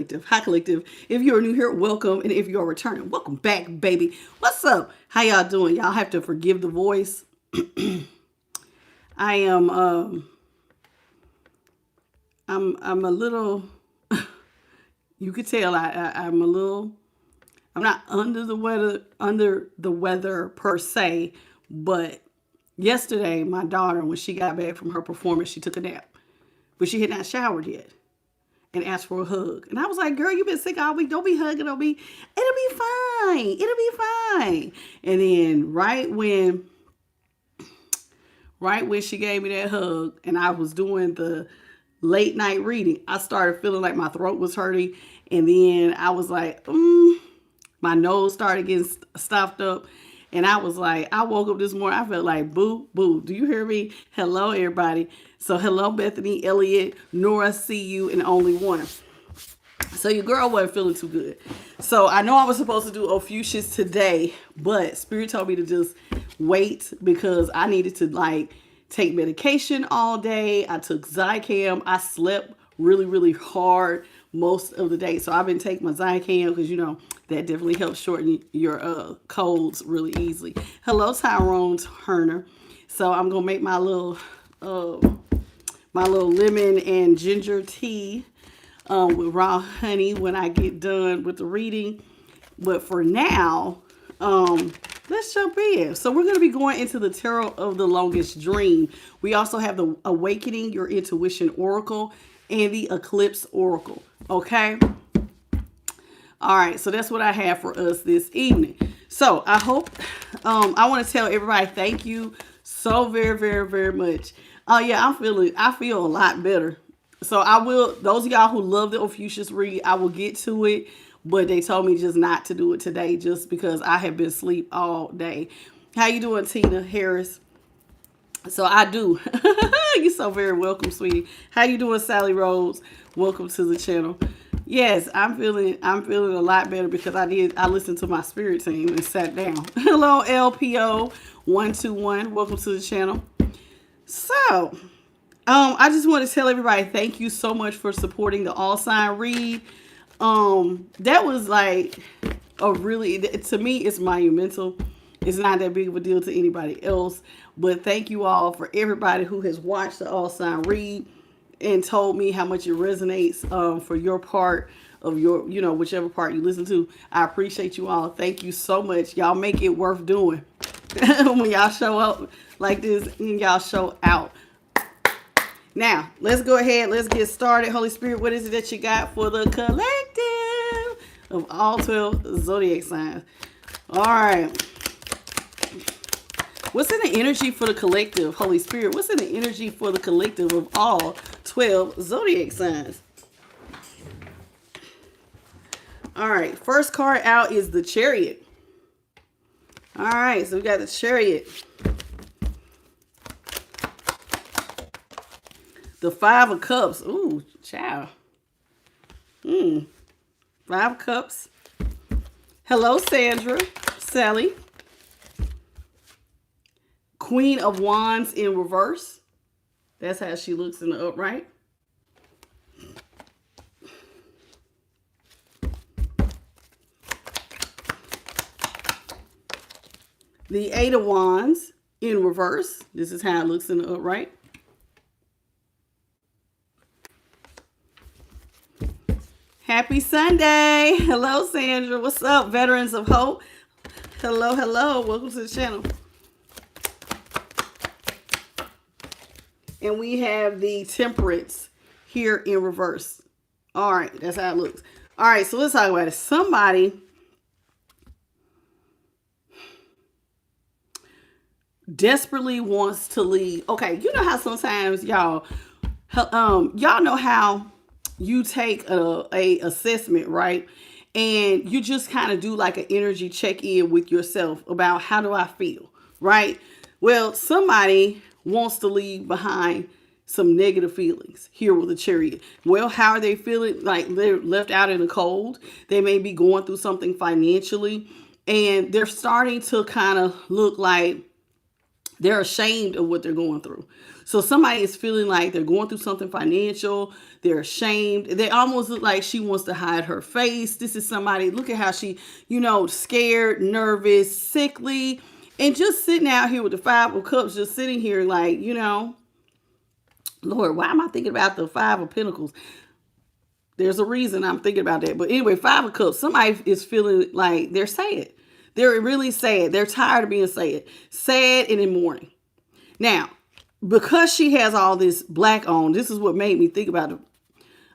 Hi, Collective. If you're new here, welcome. And if you're returning, welcome back, baby. What's up? How y'all doing? Y'all have to forgive the voice. I am, I'm a little, you could tell I'm a little, I'm not under the weather per se, but yesterday, my daughter, when she got back from her performance, she took a nap, but she had not showered yet and asked for a hug. And I was like, girl, you've been sick all week. Don't be hugging on me. It'll be fine. It'll be fine. And then right when she gave me that hug and I was doing the late night reading, I started feeling like my throat was hurting. And then I was like, my nose started getting stuffed up. And I was like, I woke up this morning, I felt like, boo, boo. Do you hear me? Hello, everybody. So hello, Bethany, Elliott, Nora, see you, and only one. So your girl wasn't feeling too good. So I know I was supposed to do Ophiuchus today, but Spirit told me to just wait because I needed to take medication all day. I took Zicam. I slept really, really hard most of the day. So I've been taking my Zicam because, that definitely helps shorten your colds really easily. Hello, Tyrone Turner. So I'm going to make my little lemon and ginger tea with raw honey when I get done with the reading. But for now, let's jump in. So we're going to be going into the Tarot of the Longest Dream. We also have the Awakening Your Intuition Oracle and the Eclipse Oracle. Okay? All right, so that's what I have for us this evening. So I hope, I want to tell everybody thank you so very, very, very much. Oh yeah, I feel a lot better. So I will, those of y'all who love the Ophiuchus read, I will get to it, but they told me just not to do it today just because I have been asleep all day. How you doing, Tina Harris? So I do. You're so very welcome, sweetie. How you doing, Sally Rose? Welcome to the channel. Yes, I'm feeling a lot better because I listened to my spirit team and sat down. Hello, LPO 121. Welcome to the channel. So, I just want to tell everybody thank you so much for supporting the all sign read. That was like to me, it's monumental. It's not that big of a deal to anybody else, but thank you all for everybody who has watched the all sign read and told me how much it resonates for your part of your, whichever part you listen to. I appreciate you all. Thank you so much. Y'all make it worth doing when y'all show up like this and y'all show out. Now, let's go ahead. Let's get started. Holy Spirit, what is it that you got for the collective of all 12 zodiac signs? All right. What's in the energy for the collective, Holy Spirit? What's in the energy for the collective of all 12 zodiac signs? All right, first card out is the Chariot. All right, so we got the Chariot. The Five of Cups. Ooh, child. Five of Cups. Hello, Sandra. Sally. Queen of Wands in reverse. That's how she looks in the upright. The Eight of Wands in reverse. This is how it looks in the upright. Happy Sunday. Hello, Sandra. What's up, Veterans of Hope? Hello, hello. Welcome to the channel. And we have the Temperance here in reverse. All right, that's how it looks. All right, so let's talk about it. Somebody desperately wants to leave. Okay, you know how sometimes y'all know how you take a assessment, right? And you just kind of do like an energy check-in with yourself about how do I feel, right? Well, somebody wants to leave behind some negative feelings here with the Chariot. Well, how are they feeling? Like they're left out in the cold. They may be going through something financially, and they're starting to kind of look like They're ashamed of what they're going through. So somebody is feeling like they're going through something financial. They're ashamed. They almost look like she wants to hide her face. This is somebody, look at how she, scared, nervous, sickly, and just sitting out here with the Five of Cups, just sitting here like, Lord, why am I thinking about the Five of Pentacles? There's a reason I'm thinking about that. But anyway, Five of Cups, somebody is feeling like they're sad. They're really sad. They're tired of being sad. Sad and in mourning. Now, because she has all this black on, this is what made me think about it.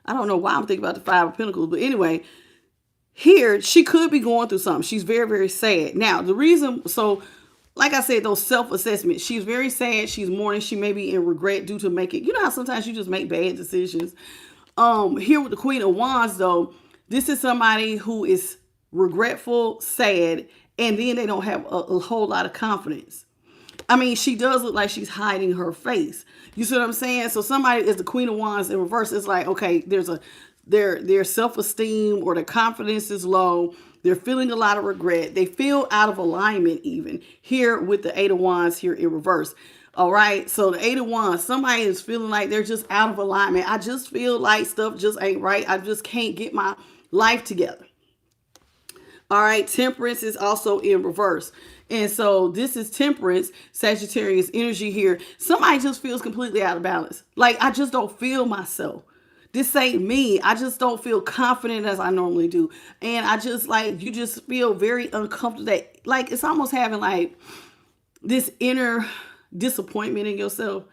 I don't know why I'm thinking about the Five of Pentacles. But anyway, here, she could be going through something. She's very, very sad. Now, the reason, so like I said, those self-assessments, she's very sad. She's mourning. She may be in regret due to making, how sometimes you just make bad decisions. Here with the Queen of Wands, though, this is somebody who is regretful, sad, and then they don't have a whole lot of confidence. I mean, she does look like she's hiding her face. You see what I'm saying? So somebody is the Queen of Wands in reverse. It's like, okay, their self-esteem or their confidence is low. They're feeling a lot of regret. They feel out of alignment even. Here with the Eight of Wands here in reverse. All right. So the Eight of Wands, somebody is feeling like they're just out of alignment. I just feel like stuff just ain't right. I just can't get my life together. All right. Temperance is also in reverse. And so this is Temperance, Sagittarius energy here. Somebody just feels completely out of balance. Like, I just don't feel myself. This ain't me. I just don't feel confident as I normally do. And I just you just feel very uncomfortable. Like, it's almost having like this inner disappointment in yourself.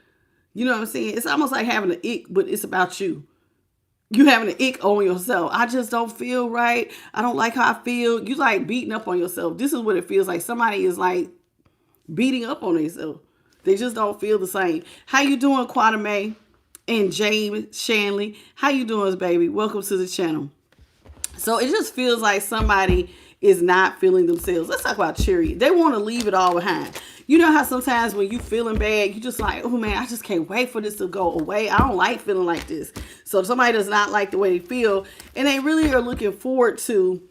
You know what I'm saying? It's almost like having an ick, but it's about you. You having an ick on yourself. I just don't feel right. I don't like how I feel. You like beating up on yourself. This is what it feels like. Somebody is like beating up on themselves. They just don't feel the same. How you doing, Quantum May and James Shanley? How you doing, baby? Welcome to the channel. So it just feels like somebody is not feeling themselves. Let's talk about Chariot. They want to leave it all behind. You know how sometimes when you feeling bad, you just like, oh man, I just can't wait for this to go away. I don't like feeling like this. So if somebody does not like the way they feel, and they really are looking forward to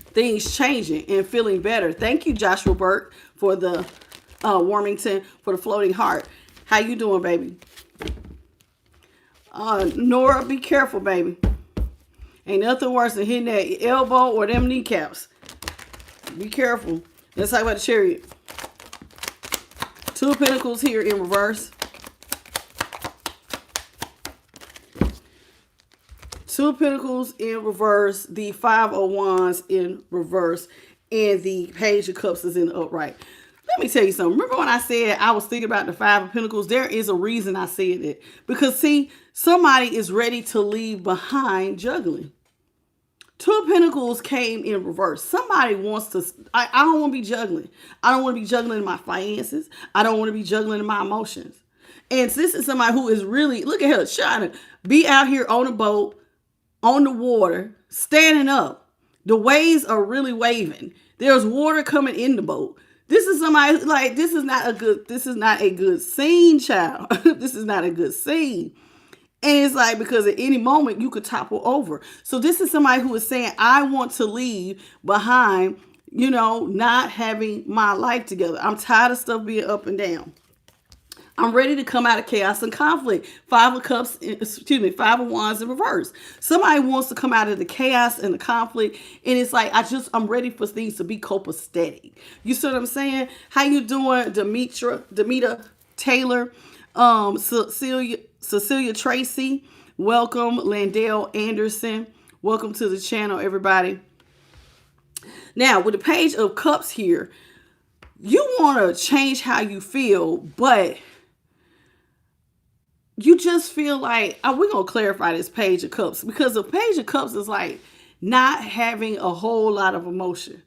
things changing and feeling better. Thank you, Joshua Burke, for the Warmington, for the floating heart. How you doing, baby? Nora, be careful, baby. Ain't nothing worse than hitting that elbow or them kneecaps. Be careful. Let's talk about the Chariot. Two of Pentacles here in reverse. Two of Pentacles in reverse. The Five of Wands in reverse. And the Page of Cups is in the upright. Let me tell you something. Remember when I said I was thinking about the Five of Pentacles? There is a reason I said it. Because see, somebody is ready to leave behind juggling. Two of Pentacles came in reverse. Somebody wants to, I don't want to be juggling. I don't want to be juggling in my finances. I don't want to be juggling in my emotions. And this is somebody who is really, look at her, trying to be out here on a boat, on the water, standing up. The waves are really waving. There's water coming in the boat. This is somebody like, this is not a good scene, child. This is not a good scene. And it's like, because at any moment you could topple over. So this is somebody who is saying, I want to leave behind, not having my life together. I'm tired of stuff being up and down. I'm ready to come out of chaos and conflict. Five of Wands in reverse. Somebody wants to come out of the chaos and the conflict. And it's like, I'm ready for things to be copacetic. You see what I'm saying? How you doing, Demetra Taylor, Cecilia Tracy, welcome. Landell Anderson, welcome to the channel, everybody. Now, with the Page of Cups here, you want to change how you feel, but you just feel like, we're going to clarify this Page of Cups, because the Page of Cups is like not having a whole lot of emotion.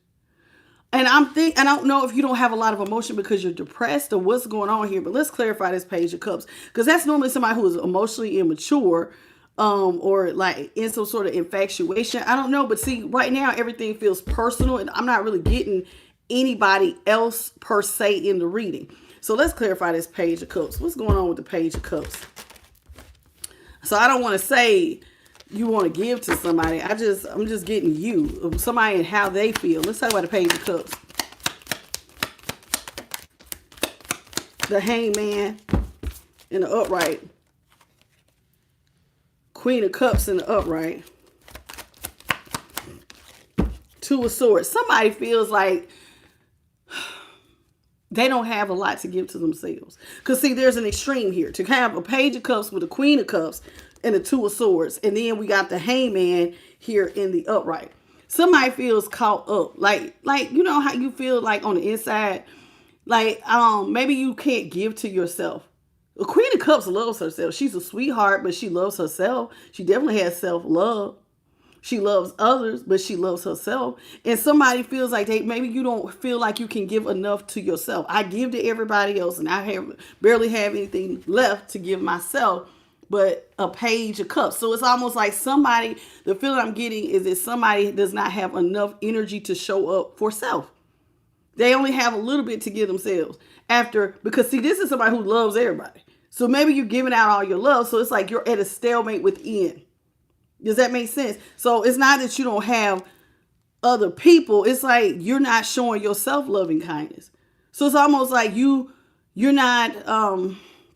And I don't know if you don't have a lot of emotion because you're depressed or what's going on here, but let's clarify this Page of Cups, because that's normally somebody who is emotionally immature, or like in some sort of infatuation. I don't know, but see, right now everything feels personal, and I'm not really getting anybody else per se in the reading. So let's clarify this Page of Cups. What's going on with the Page of Cups? So I don't want to say you want to give to somebody. I'm just getting you, somebody, and how they feel. Let's talk about the Page of Cups. the Hangman in the upright. Queen of Cups in the upright. Two of Swords. Somebody feels like they don't have a lot to give to themselves. Because, see, there's an extreme here. To have a Page of Cups with a Queen of Cups and a Two of Swords. And then we got the Hangman here in the upright. Somebody feels caught up. Like you know how you feel like on the inside? Like, maybe you can't give to yourself. The Queen of Cups loves herself. She's a sweetheart, but she loves herself. She definitely has self-love. She loves others, but she loves herself. And somebody feels like maybe you don't feel like you can give enough to yourself. I give to everybody else, and I barely have anything left to give myself, but a Page of Cups. So it's almost like somebody, the feeling I'm getting is that somebody does not have enough energy to show up for self. They only have a little bit to give themselves because see, this is somebody who loves everybody. So maybe you're giving out all your love. So it's like you're at a stalemate within. Does that make sense? So it's not that you don't have other people. It's like you're not showing yourself loving kindness. So it's almost like you're not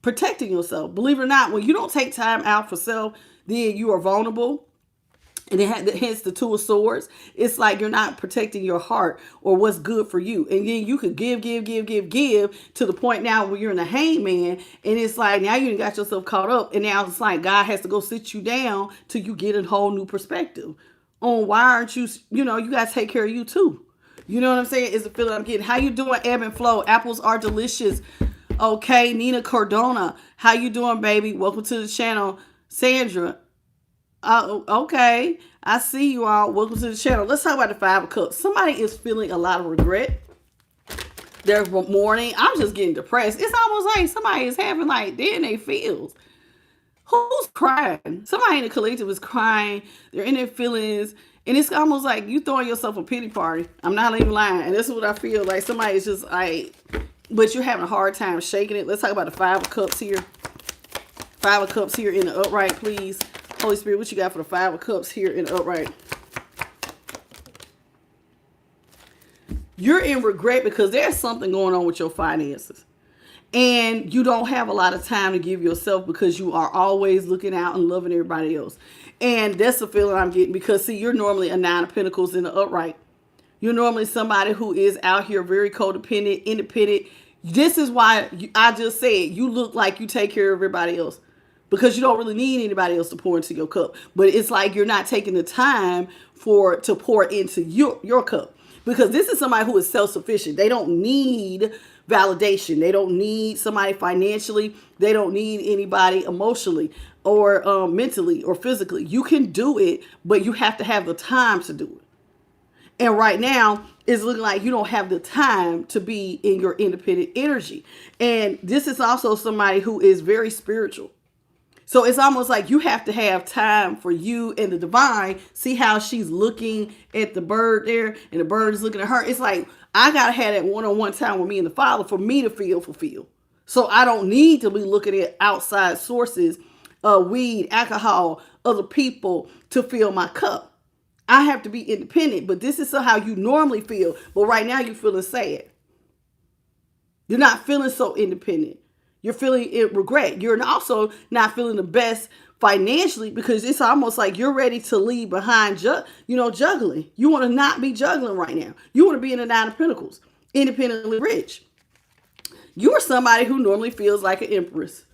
protecting yourself. Believe it or not, when you don't take time out for self, then you are vulnerable. And hence the Two of Swords. It's like you're not protecting your heart or what's good for you. And then you could give to the point now where you're in the Hangman. And it's like now you got yourself caught up. And now it's like God has to go sit you down till you get a whole new perspective on why aren't you, you got to take care of you too. You know what I'm saying? Is the feeling I'm getting. How you doing, Ebb and Flow? Apples are delicious. Okay, Nina Cardona. How you doing, baby? Welcome to the channel. Sandra. Okay, I see you all. Welcome to the channel. Let's talk about the Five of Cups. Somebody is feeling a lot of regret. They're mourning. I'm just getting depressed. It's almost like somebody is having like dead in their feels. Who's crying? Somebody in the collective is crying. They're in their feelings. And it's almost like you throwing yourself a pity party. I'm not even lying. And this is what I feel like. Somebody is just like, but you're having a hard time shaking it. Let's talk about the Five of Cups here. Five of Cups here in the upright, please. Holy Spirit, what you got for the Five of Cups here in the upright? You're in regret because there's something going on with your finances. And you don't have a lot of time to give yourself because you are always looking out and loving everybody else. And that's the feeling I'm getting because, see, you're normally a Nine of Pentacles in the upright. You're normally somebody who is out here very codependent, independent. This is why I just said you look like you take care of everybody else. Because you don't really need anybody else to pour into your cup. But it's like you're not taking the time to pour into your cup. Because this is somebody who is self-sufficient. They don't need validation. They don't need somebody financially. They don't need anybody emotionally or mentally or physically. You can do it, but you have to have the time to do it. And right now, it's looking like you don't have the time to be in your independent energy. And this is also somebody who is very spiritual. So it's almost like you have to have time for you and the divine. See how she's looking at the bird there and the bird is looking at her. It's like I got to have that one-on-one time with me and the Father for me to feel fulfilled. So I don't need to be looking at outside sources, weed, alcohol, other people to fill my cup. I have to be independent, but this is how you normally feel. But right now you're feeling sad. You're not feeling so independent. You're feeling regret. You're also not feeling the best financially because it's almost like you're ready to leave behind, juggling. You want to not be juggling right now. You want to be in the Nine of Pentacles, independently rich. You are somebody who normally feels like an empress.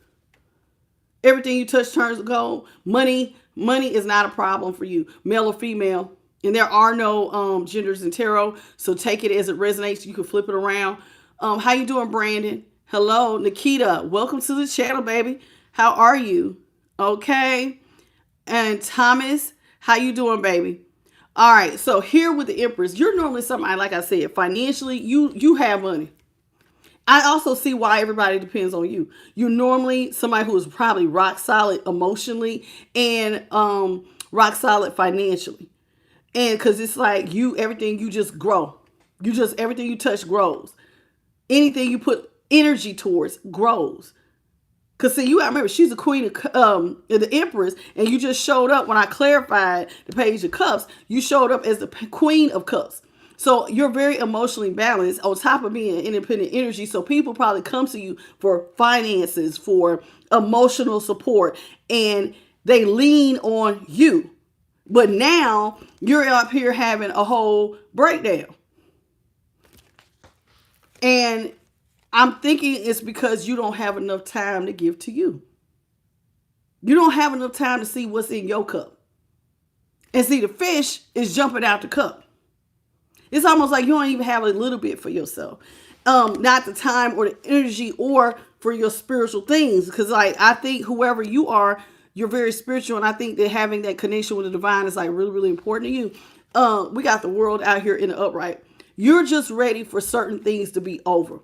Everything you touch turns to gold. Money is not a problem for you, male or female. And there are no genders in tarot, so take it as it resonates. You can flip it around. How you doing, Brandon? Hello, Nikita. Welcome to the channel, baby. How are you? Okay. And Thomas, how you doing, baby? All right. So here with the Empress, you're normally somebody, like I said, financially, you have money. I also see why everybody depends on you. You're normally somebody who is probably rock solid emotionally and rock solid financially. And because it's like everything you just grow. Everything you touch grows. Anything you put energy towards grows. Because see, you gotta remember, she's the queen of the Empress, and you just showed up when I clarified the Page of Cups. You showed up as the Queen of Cups. So you're very emotionally balanced on top of being independent energy. So people probably come to you for finances, for emotional support, and they lean on you. But now you're up here having a whole breakdown. And I'm thinking it's because you don't have enough time to give to you. You don't have enough time to see what's in your cup. And see, the fish is jumping out the cup. It's almost like you don't even have a little bit for yourself. Not the time or the energy or for your spiritual things. Because like I think whoever you are, you're very spiritual. And I think that having that connection with the divine is like really, really important to you. We got the world out here in the upright. You're just ready for certain things to be over.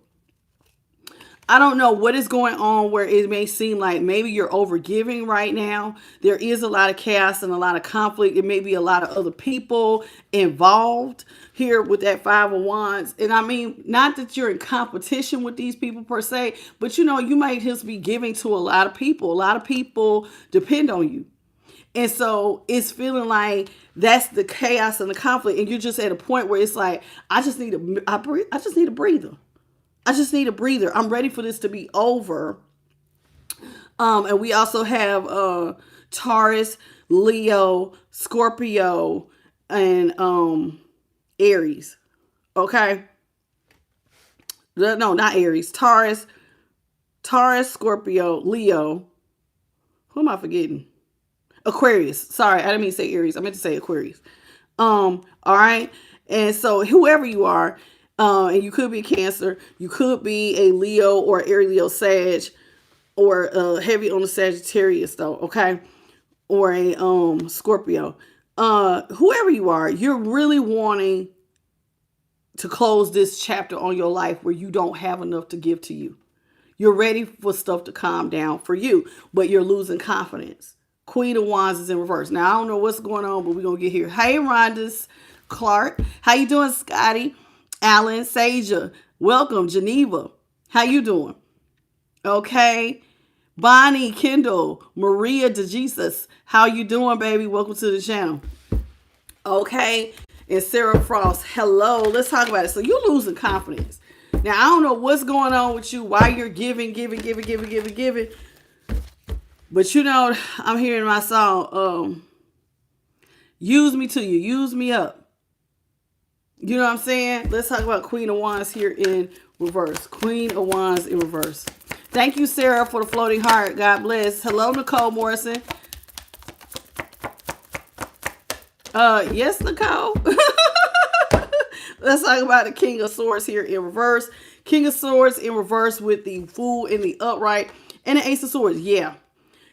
I don't know what is going on where it may seem like maybe you're overgiving right now. There is a lot of chaos and a lot of conflict. It may be a lot of other people involved here with that Five of Wands. And I mean, not that you're in competition with these people per se, but you know, you might just be giving to a lot of people. A lot of people depend on you. And so it's feeling like that's the chaos and the conflict. And you're just at a point where it's like, I just need a breather. I just need a breather. I'm ready for this to be over. And we also have Taurus, Leo, Scorpio, and Aries. Okay. No, not Aries. Taurus, Scorpio, Leo. Who am I forgetting? Aquarius. Sorry, I didn't mean to say Aries. I meant to say Aquarius. All right. And so whoever you are, and you could be a Cancer, you could be a Leo or Aries, Leo, Sag, or heavy on the Sagittarius though, okay? Or a Scorpio. Whoever you are, you're really wanting to close this chapter on your life where you don't have enough to give to you. You're ready for stuff to calm down for you, but you're losing confidence. Queen of Wands is in reverse. Now, I don't know what's going on, but we're going to get here. Hey, Rhonda Clark. How you doing, Scotty? Alan, Saja, welcome. Geneva, how you doing? Okay. Bonnie, Kendall, Maria DeJesus, how you doing, baby? Welcome to the channel. Okay. And Sarah Frost, hello. Let's talk about it. So you're losing confidence. Now, I don't know what's going on with you, why you're giving. But you know, I'm hearing my song, use me to you, use me up. You know what I'm saying? Let's talk about Queen of Wands here in reverse. Queen of Wands in reverse. Thank you, Sarah, for the floating heart. God bless. Hello, Nicole Morrison. Yes, Nicole. Let's talk about the King of Swords here in reverse. King of Swords in reverse with the Fool in the upright and the Ace of Swords. Yeah.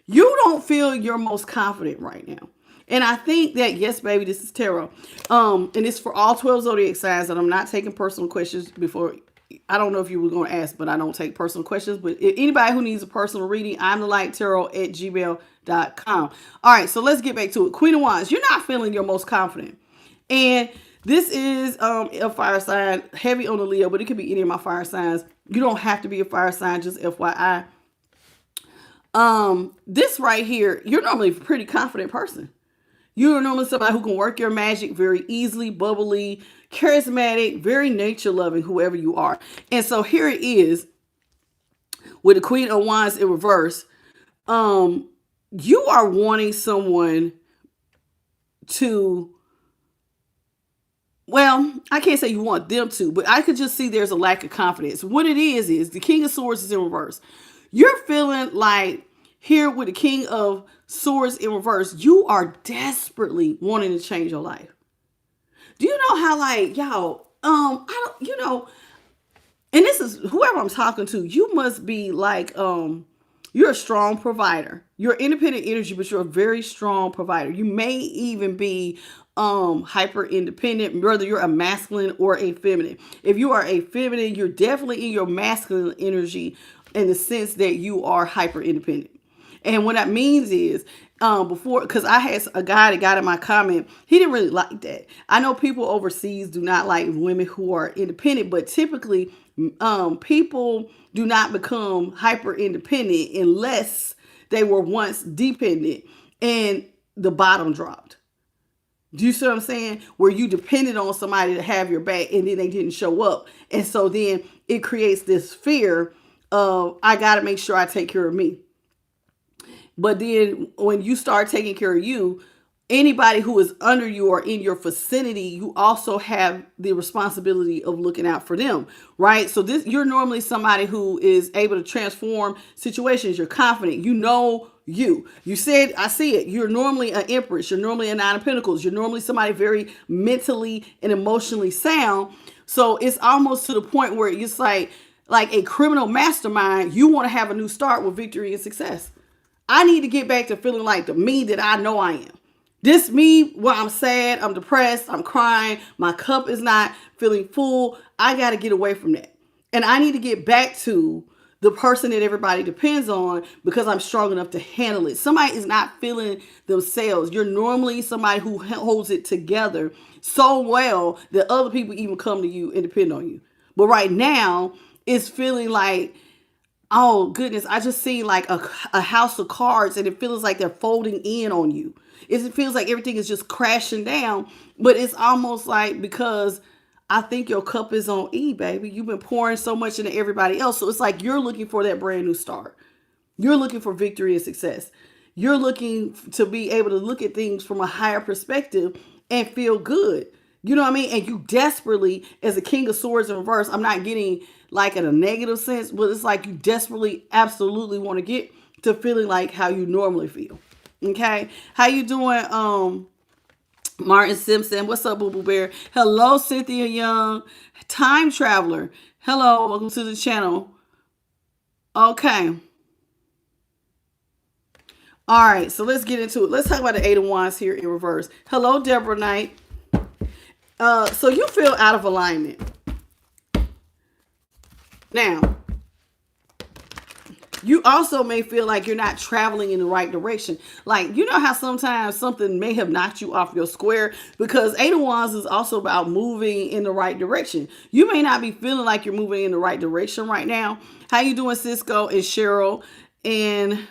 You don't feel your most confident right now. And I think that, yes, baby, this is tarot. And it's for all 12 zodiac signs, and I'm not taking personal questions before. I don't know if you were going to ask, but I don't take personal questions. But if anybody who needs a personal reading, I'm the light tarot at gmail.com. All right, so let's get back to it. Queen of Wands, you're not feeling your most confident. And this is a fire sign, heavy on the Leo, but it could be any of my fire signs. You don't have to be a fire sign, just FYI. This right here, you're normally a pretty confident person. You're normally somebody who can work your magic very easily, bubbly, charismatic, very nature loving, whoever you are. And so here it is with the Queen of Wands in reverse. You are wanting someone to, well, I can't say you want them to, but I could just see there's a lack of confidence. What it is the King of Swords is in reverse. You're feeling like here with the King of Swords in reverse, you are desperately wanting to change your life. Do you know how, like, y'all, I don't, you know, and this is whoever I'm talking to, you must be like, you're a strong provider. You're independent energy, but you're a very strong provider. You may even be hyper independent, whether you're a masculine or a feminine. If you are a feminine, you're definitely in your masculine energy in the sense that you are hyper independent. And what that means is, before, because I had a guy that got in my comment, he didn't really like that. I know people overseas do not like women who are independent, but typically people do not become hyper independent unless they were once dependent and the bottom dropped. Do you see what I'm saying? Where you depended on somebody to have your back and then they didn't show up. And so then it creates this fear of, I got to make sure I take care of me. But then when you start taking care of you, anybody who is under you or in your vicinity, you also have the responsibility of looking out for them, right? So you're normally somebody who is able to transform situations. You're confident. You said, I see it. You're normally an empress. You're normally a nine of pentacles. You're normally somebody very mentally and emotionally sound. So it's almost to the point where it's like a criminal mastermind. You want to have a new start with victory and success. I need to get back to feeling like the me that I know I am. This me where I'm sad, I'm depressed, I'm crying, my cup is not feeling full. I got to get away from that. And I need to get back to the person that everybody depends on because I'm strong enough to handle it. Somebody is not feeling themselves. You're normally somebody who holds it together so well that other people even come to you and depend on you. But right now, it's feeling like, oh goodness, I just see like a house of cards and it feels like they're folding in on you. It feels like everything is just crashing down, but it's almost like because I think your cup is on E, baby. You've been pouring so much into everybody else. So it's like you're looking for that brand new start. You're looking for victory and success. You're looking to be able to look at things from a higher perspective and feel good. You know what I mean? And you desperately, as a King of Swords in reverse, I'm not getting like in a negative sense, but it's like you desperately, absolutely want to get to feeling like how you normally feel. Okay? How you doing, Martin Simpson? What's up, Boo Boo Bear? Hello, Cynthia Young. Time Traveler. Hello, welcome to the channel. Okay. All right, so let's get into it. Let's talk about the Eight of Wands here in reverse. Hello, Deborah Knight. So you feel out of alignment. Now, you also may feel like you're not traveling in the right direction. Like, you know how sometimes something may have knocked you off your square, because Eight of Wands is also about moving in the right direction. You may not be feeling like you're moving in the right direction right now. How you doing, Cisco and Cheryl? And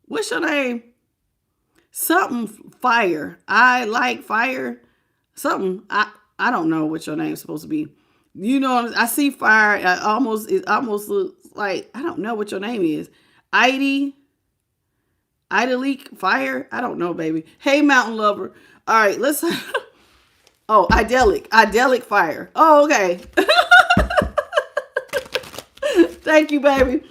what's your name? Something fire. I like fire. Something. I don't know what your name's supposed to be. You know, I see fire. It almost looks like, I don't know what your name is. Idleak Fire. I don't know, baby. Hey, Mountain Lover. All right, let's. Oh, Idyllic Fire. Oh, okay. Thank you, baby.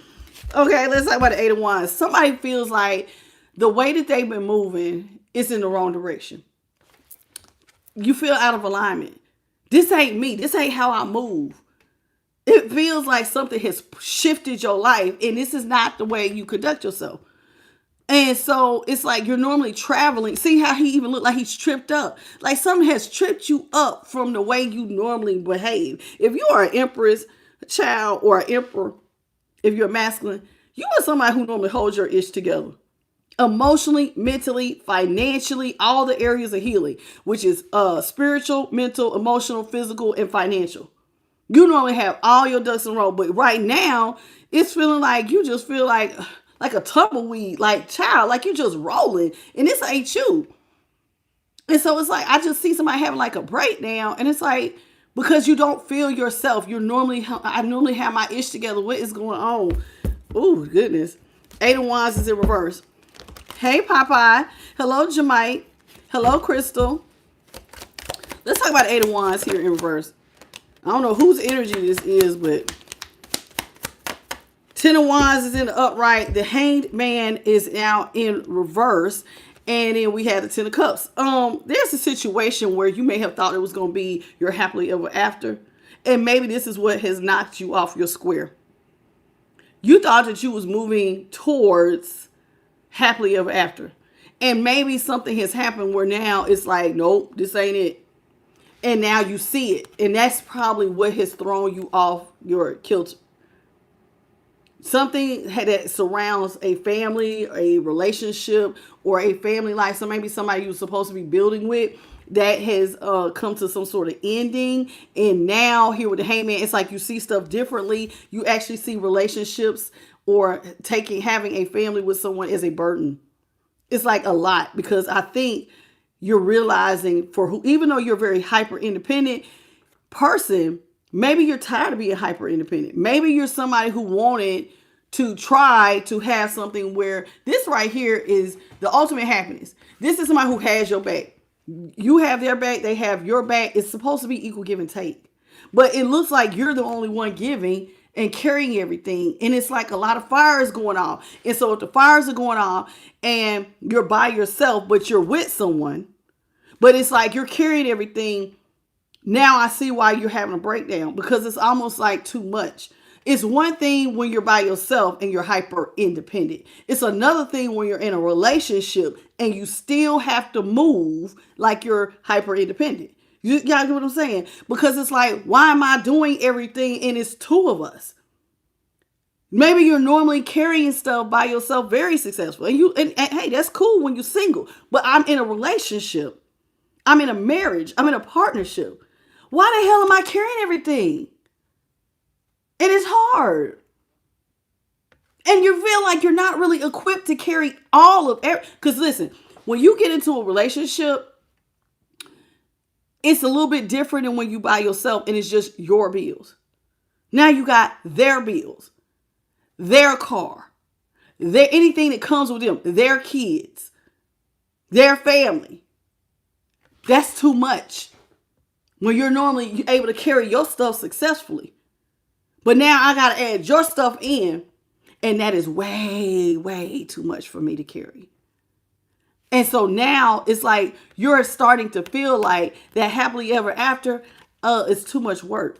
Okay, let's talk about the Eight of Wands. Somebody feels like the way that they've been moving is in the wrong direction. You feel out of alignment. This ain't me. This ain't how I move. It feels like something has shifted your life, and this is not the way you conduct yourself. And so it's like you're normally traveling. See how he even looked like he's tripped up. Like something has tripped you up from the way you normally behave. If you are an empress child or an emperor, if you're masculine, you are somebody who normally holds your ish together. Emotionally, mentally, financially, all the areas of healing, which is spiritual, mental, emotional, physical, and financial. You normally have all your ducks in a row, but right now it's feeling like you just feel like a tumbleweed, like child, like you just rolling, and this ain't you. And so it's like I just see somebody having like a breakdown, and it's like because you don't feel yourself. I normally have my ish together. What is going on? Oh goodness, Eight of Wands is in reverse. Hey, Popeye. Hello, Jamite. Hello, Crystal. Let's talk about Eight of Wands here in reverse. I don't know whose energy this is, but Ten of Wands is in the upright. The Hanged Man is now in reverse. And then we had the Ten of Cups. There's a situation where you may have thought it was going to be your happily ever after. And maybe this is what has knocked you off your square. You thought that you was moving towards happily ever after. And maybe something has happened where now it's like, nope, this ain't it. And now you see it. And that's probably what has thrown you off your kilter. Something that surrounds a family, a relationship, or a family life. So maybe somebody you're supposed to be building with that has come to some sort of ending. And now here with the Hangman, it's like you see stuff differently. You actually see relationships or having a family with someone as a burden. It's like a lot, because I think you're realizing for who, even though you're a very hyper independent person, maybe you're tired of being hyper independent. Maybe you're somebody who wanted to try to have something where this right here is the ultimate happiness. This is somebody who has your back. You have their back, they have your back. It's supposed to be equal give and take. But it looks like you're the only one giving and carrying everything. And it's like a lot of fires going off. And so if the fires are going off and you're by yourself, but you're with someone, but it's like you're carrying everything. Now I see why you're having a breakdown, because it's almost like too much. It's one thing when you're by yourself and you're hyper independent. It's another thing when you're in a relationship and you still have to move like you're hyper independent. You got what I'm saying? Because it's like, why am I doing everything and it's two of us? Maybe you're normally carrying stuff by yourself, very successful. And hey, that's cool when you're single. But I'm in a relationship. I'm in a marriage. I'm in a partnership. Why the hell am I carrying everything? It is hard. And you feel like you're not really equipped to carry all of it. Because listen, when you get into a relationship, it's a little bit different than when you by yourself and it's just your bills. Now you got their bills, their car, anything that comes with them, their kids, their family. That's too much. When you're normally able to carry your stuff successfully. But now I got to add your stuff in. And that is way, way too much for me to carry. And so now it's like you're starting to feel like that happily ever after is too much work.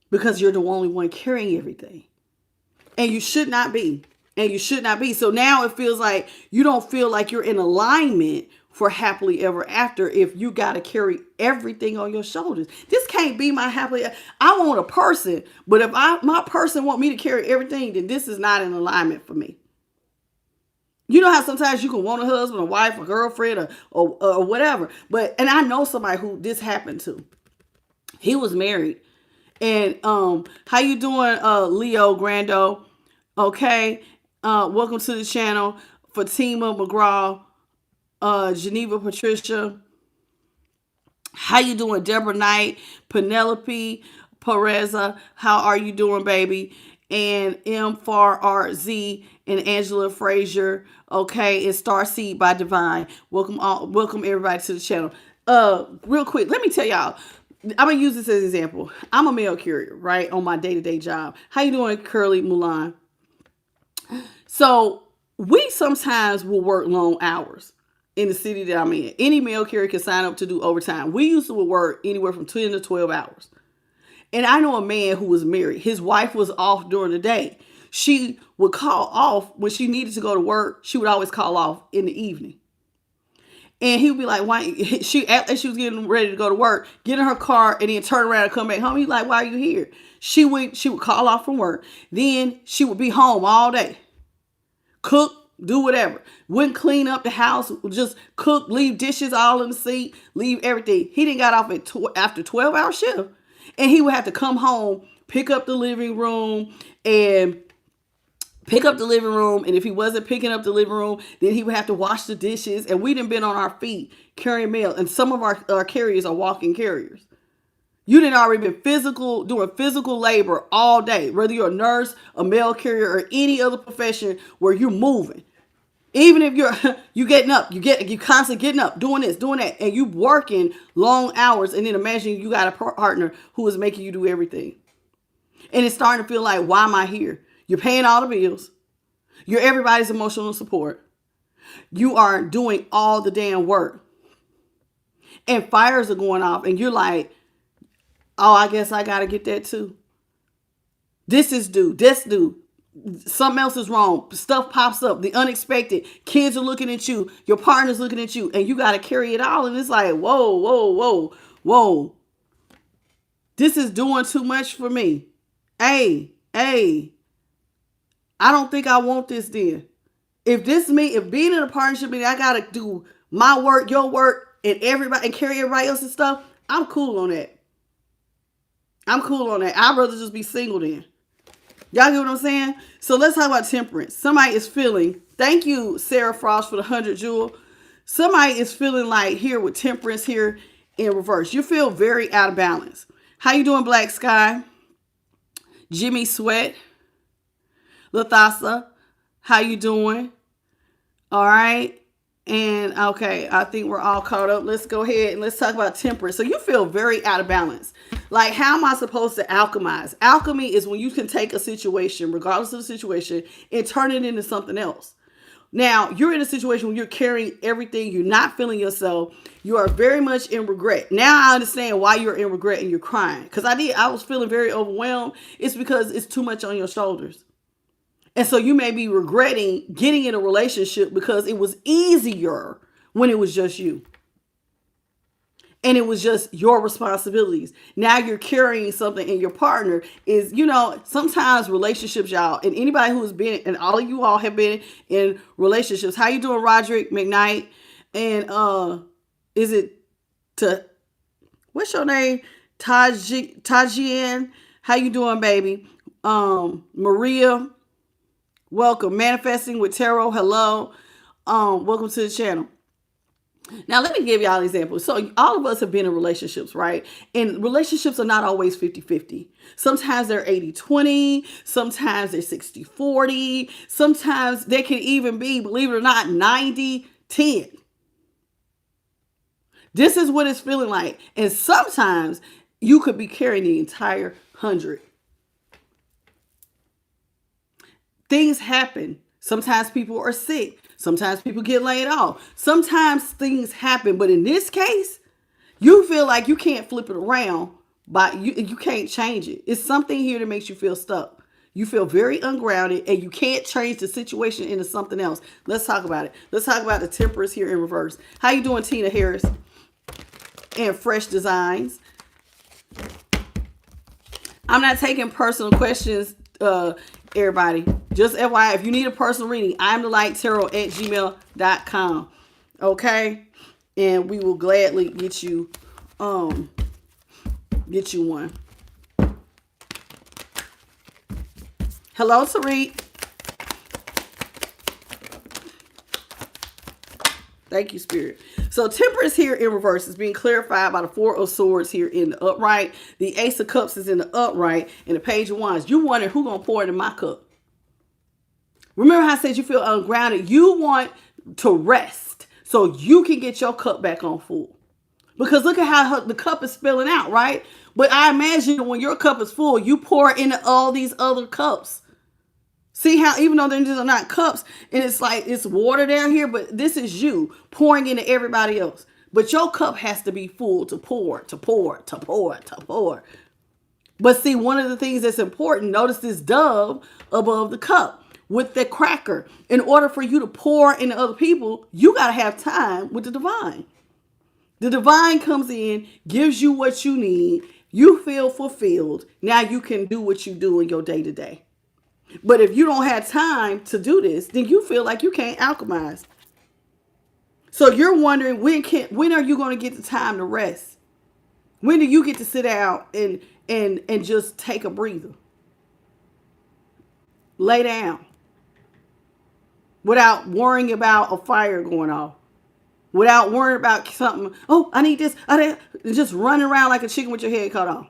Because you're the only one carrying everything. And you should not be. And you should not be. So now it feels like you don't feel like you're in alignment for happily ever after if you got to carry everything on your shoulders. This can't be my happily. I want a person, but if my person want me to carry everything, then this is not in alignment for me. You know how sometimes you can want a husband, a wife, a girlfriend, or whatever. And I know somebody who this happened to. He was married. And how you doing, Leo Grando? Okay. Welcome to the channel. Fatima McGraw. Geneva Patricia, how you doing? Deborah Knight, Penelope Pereza, how are you doing, baby? And M4RZ and Angela Frazier, okay, and Starseed by Divine. Welcome everybody to the channel. Real quick, let me tell y'all, I'm gonna use this as an example. I'm a mail carrier, right, on my day-to-day job. How you doing, Curly Mulan? So we sometimes will work long hours. In the city that I'm in, any mail carrier can sign up to do overtime. We used to work anywhere from 10 to 12 hours. And I know a man who was married. His wife was off during the day. She would call off when she needed to go to work. She would always call off in the evening. And he would be like, why? After she was getting ready to go to work, get in her car and then turn around and come back home. He's like, why are you here? She would call off from work. Then she would be home all day. Cook. Do whatever. Wouldn't clean up the house. Just cook, leave dishes all in the sink, leave everything. He didn't got off after 12-hour shift. And he would have to come home, pick up the living room. And if he wasn't picking up the living room, then he would have to wash the dishes. And we done been on our feet carrying mail. And some of our carriers are walking carriers. You done already been doing physical labor all day. Whether you're a nurse, a mail carrier, or any other profession where you're moving. Even if you getting up, you constantly getting up, doing this, doing that, and you working long hours, and then imagine you got a partner who is making you do everything. And it's starting to feel like, why am I here? You're paying all the bills. You're everybody's emotional support. You are doing all the damn work. And fires are going off, and you're like, oh, I guess I got to get that too. This is due. This due. Something else is wrong. Stuff pops up. The unexpected. Kids are looking at you. Your partner's looking at you. And you got to carry it all. And it's like, whoa, whoa, whoa, whoa. This is doing too much for me. Hey, I don't think I want this then. If being in a partnership means I got to do my work, your work, and carry everybody else's stuff, I'm cool on that. I'd rather just be single then. Y'all get what I'm saying? So let's talk about temperance. Somebody is feeling, thank you, Sarah Frost, for the 100 jewel. Somebody is feeling like here with Temperance here in reverse. You feel very out of balance. How you doing, Black Sky? Jimmy Sweat. Lathasa, how you doing? All right. And okay, I think we're all caught up. Let's go ahead and let's talk about Temperance. So you feel very out of balance. Like, how am I supposed to alchemize? Alchemy is when you can take a situation, regardless of the situation, and turn it into something else. Now, you're in a situation where you're carrying everything. You're not feeling yourself. You are very much in regret. Now I understand why you're in regret and you're crying. Because I was feeling very overwhelmed. It's because it's too much on your shoulders. And so you may be regretting getting in a relationship because it was easier when it was just you. And it was just your responsibilities. Now you're carrying something, and your partner is, sometimes relationships, y'all, and anybody who has been, and all of you all have been in relationships. How you doing, Roderick McKnight? And is it what's your name? Tajian? How you doing, baby? Maria, welcome. Manifesting with Tarot, hello. Welcome to the channel. Now, let me give y'all an example. So all of us have been in relationships, right? And relationships are not always 50-50. Sometimes they're 80-20. Sometimes they're 60-40. Sometimes they can even be, believe it or not, 90-10. This is what it's feeling like. And sometimes you could be carrying the entire 100. Things happen. Sometimes people are sick. Sometimes people get laid off. Sometimes things happen. But in this case, you feel like you can't flip it around, but you can't change it. It's something here that makes you feel stuck. You feel very ungrounded, and you can't change the situation into something else. Let's talk about it. Let's talk about the Temperance here in reverse. How you doing, Tina Harris? And Fresh Designs. I'm not taking personal questions, everybody. Just FYI, if you need a personal reading, imthelighttarot@gmail.com. Okay? And we will gladly get you one. Hello, Tariq. Thank you, Spirit. So Temperance here in reverse is being clarified by the Four of Swords here in the upright. The Ace of Cups is in the upright. And the Page of Wands. You wondering who's going to pour into my cup. Remember how I said you feel ungrounded? You want to rest so you can get your cup back on full. Because look at how the cup is spilling out, right? But I imagine when your cup is full, you pour into all these other cups. See how even though they're not cups, and it's like it's water down here, but this is you pouring into everybody else. But your cup has to be full to pour, to pour, to pour, to pour. But see, one of the things that's important, notice this dove above the cup with the cracker. In order for you to pour into other people, you got to have time with the divine. The divine comes in, gives you what you need. You feel fulfilled. Now you can do what you do in your day to day. But if you don't have time to do this, then you feel like you can't alchemize. So you're wondering, when are you going to get the time to rest? When do you get to sit down and just take a breather? Lay down. Without worrying about a fire going off. Without worrying about something. Oh, I need this. Just running around like a chicken with your head cut off.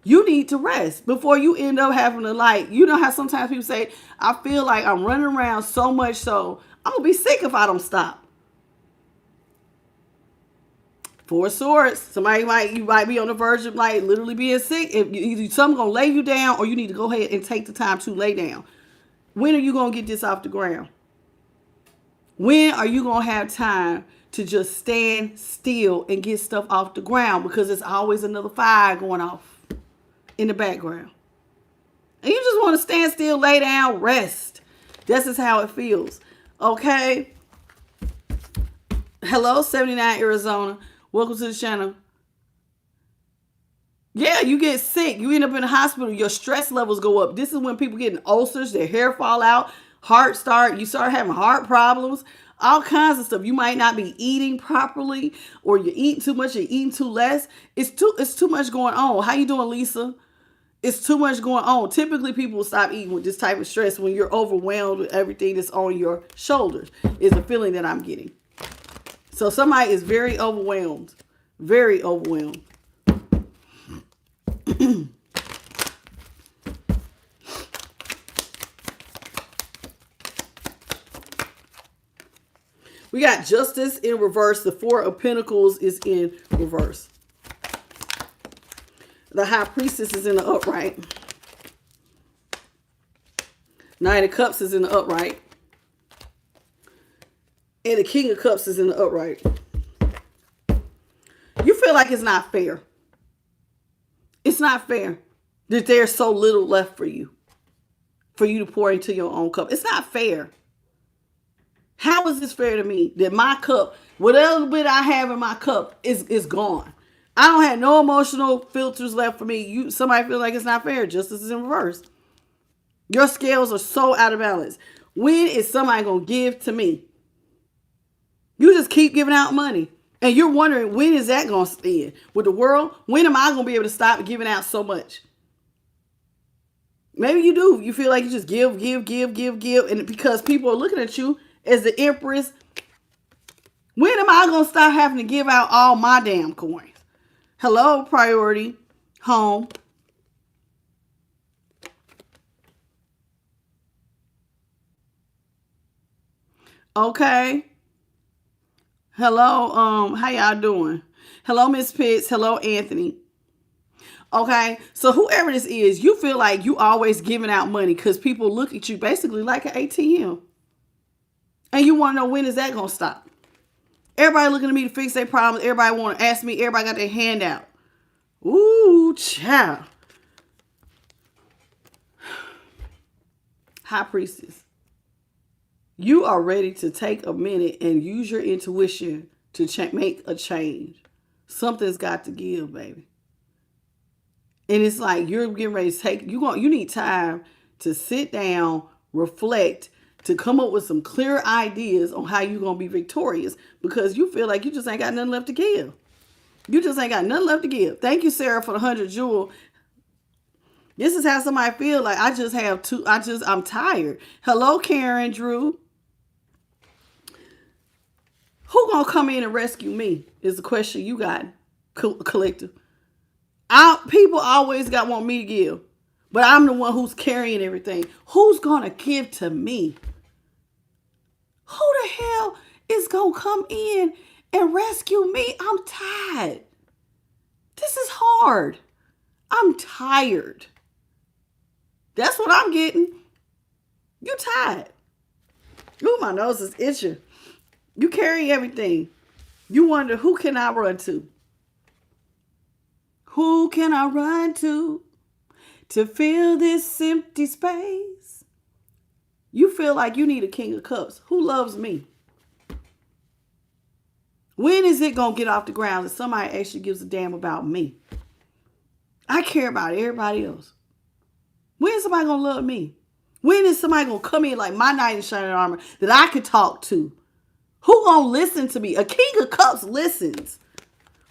You need to rest before you end up having to, like, you know how sometimes people say, I feel like I'm running around so much so I'm going to be sick if I don't stop. Four Swords. You might be on the verge of like literally being sick. If either something's going to lay you down or you need to go ahead and take the time to lay down. When are you going to get this off the ground? When are you going to have time to just stand still and get stuff off the ground? Because there's always another fire going off in the background. And you just want to stand still, lay down, rest. This is how it feels. Okay? Hello, 79 Arizona. Welcome to the channel. Yeah, you get sick. You end up in the hospital. Your stress levels go up. This is when people get ulcers, their hair fall out, you start having heart problems, all kinds of stuff. You might not be eating properly, or you're eating too much, you're eating too less. It's too much going on. How you doing, Lisa? It's too much going on. Typically, people will stop eating with this type of stress when you're overwhelmed with everything that's on your shoulders, is the feeling that I'm getting. So somebody is very overwhelmed. Very overwhelmed. We got Justice in reverse. The Four of Pentacles is in reverse. The High Priestess is in the upright. Knight of Cups is in the upright. And the King of Cups is in the upright. You feel like it's not fair. It's not fair that there's so little left for you to pour into your own cup. It's not fair. How is this fair to me that my cup, whatever bit I have in my cup, is gone? I don't have no emotional filters left for me. Somebody feels like it's not fair. Justice is in reverse. Your scales are so out of balance. When is somebody going to give to me? You just keep giving out money. And you're wondering, when is that going to end? With the world, when am I going to be able to stop giving out so much? Maybe you do. You feel like you just give. And because people are looking at you as the Empress, when am I going to stop having to give out all my damn coins? Hello, priority, home. Okay. Hello, how y'all doing? Hello, Miss Pitts. Hello, Anthony. Okay, so whoever this is, you feel like you always giving out money because people look at you basically like an ATM. And you want to know, when is that going to stop? Everybody looking at me to fix their problems. Everybody want to ask me. Everybody got their hand out. Ooh, child. High Priestess. You are ready to take a minute and use your intuition to make a change. Something's got to give, baby. And it's like you're getting ready to take, you need time to sit down, reflect, to come up with some clear ideas on how you're going to be victorious, because you feel like you just ain't got nothing left to give. You just ain't got nothing left to give. Thank you, Sarah, for the 100 jewel. This is how somebody feel like, I'm tired. Hello, Karen, Drew. Who gonna come in and rescue me is the question you got, collective. People always want me to give, but I'm the one who's carrying everything. Who's gonna give to me? Who the hell is gonna come in and rescue me? I'm tired. This is hard. I'm tired. That's what I'm getting. You tired. Ooh, my nose is itching. You carry everything. You wonder, who can I run to? Who can I run to fill this empty space? You feel like you need a King of Cups. Who loves me? When is it going to get off the ground that somebody actually gives a damn about me? I care about everybody else. When is somebody going to love me? When is somebody going to come in like my knight in shining armor that I could talk to? Who going to listen to me? A King of Cups listens.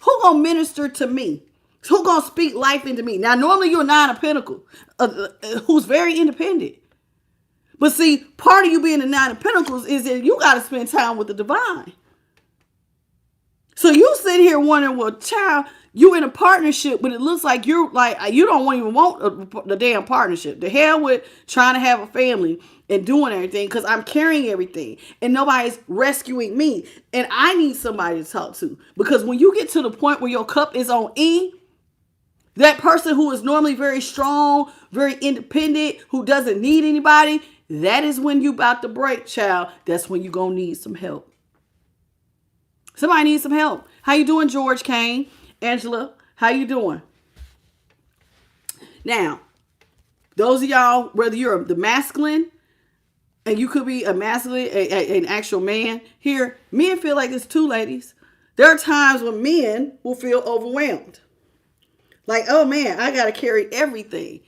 Who going to minister to me? Who going to speak life into me? Now, normally you're a Nine of Pentacles who's very independent. But see, part of you being a Nine of Pentacles is that you got to spend time with the divine. So you sit here wondering, well, child, you in a partnership, but it looks like you don't even want the damn partnership. The hell with trying to have a family and doing everything, because I'm carrying everything and nobody's rescuing me. And I need somebody to talk to, because when you get to the point where your cup is on E, that person who is normally very strong, very independent, who doesn't need anybody, that is when you about to break, child. That's when you're going to need some help. Somebody needs some help. How you doing, George Kane? Angela, how you doing? Now, those of y'all, whether you're the masculine, and you could be a masculine, an actual man, here, men feel like this too, ladies. There are times when men will feel overwhelmed. Like, oh man, I got to carry everything.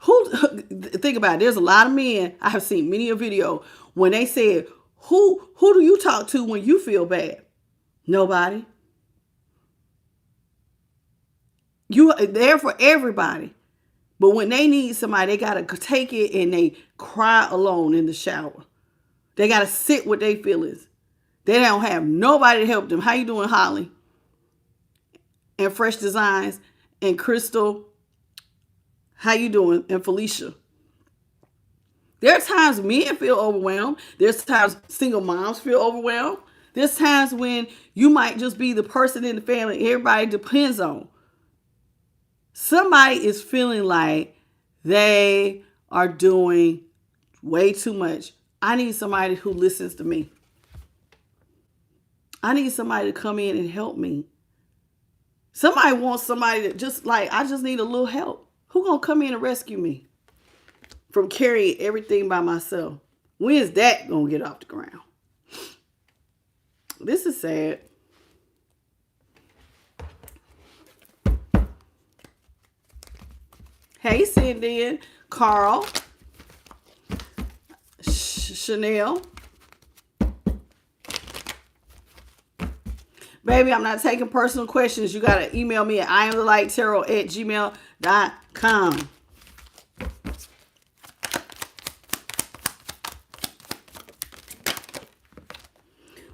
Think about it. There's a lot of men, I have seen many a video when they said, who do you talk to when you feel bad? Nobody. You are there for everybody. But when they need somebody, they got to take it and they cry alone in the shower. They got to sit with their feelings. They don't have nobody to help them. How you doing, Holly? And Fresh Designs and Crystal. How you doing? And Felicia. There are times men feel overwhelmed. There's times single moms feel overwhelmed. There's times when you might just be the person in the family everybody depends on. Somebody is feeling like they are doing way too much. I need somebody who listens to me. I need somebody to come in and help me. Somebody wants somebody that just like, I just need a little help. Who gonna come in and rescue me from carrying everything by myself? When is that gonna get off the ground? This is sad. Hey, Cindy, Carl, Chanel. Baby, I'm not taking personal questions. You got to email me at iamthelightttarot@gmail.com.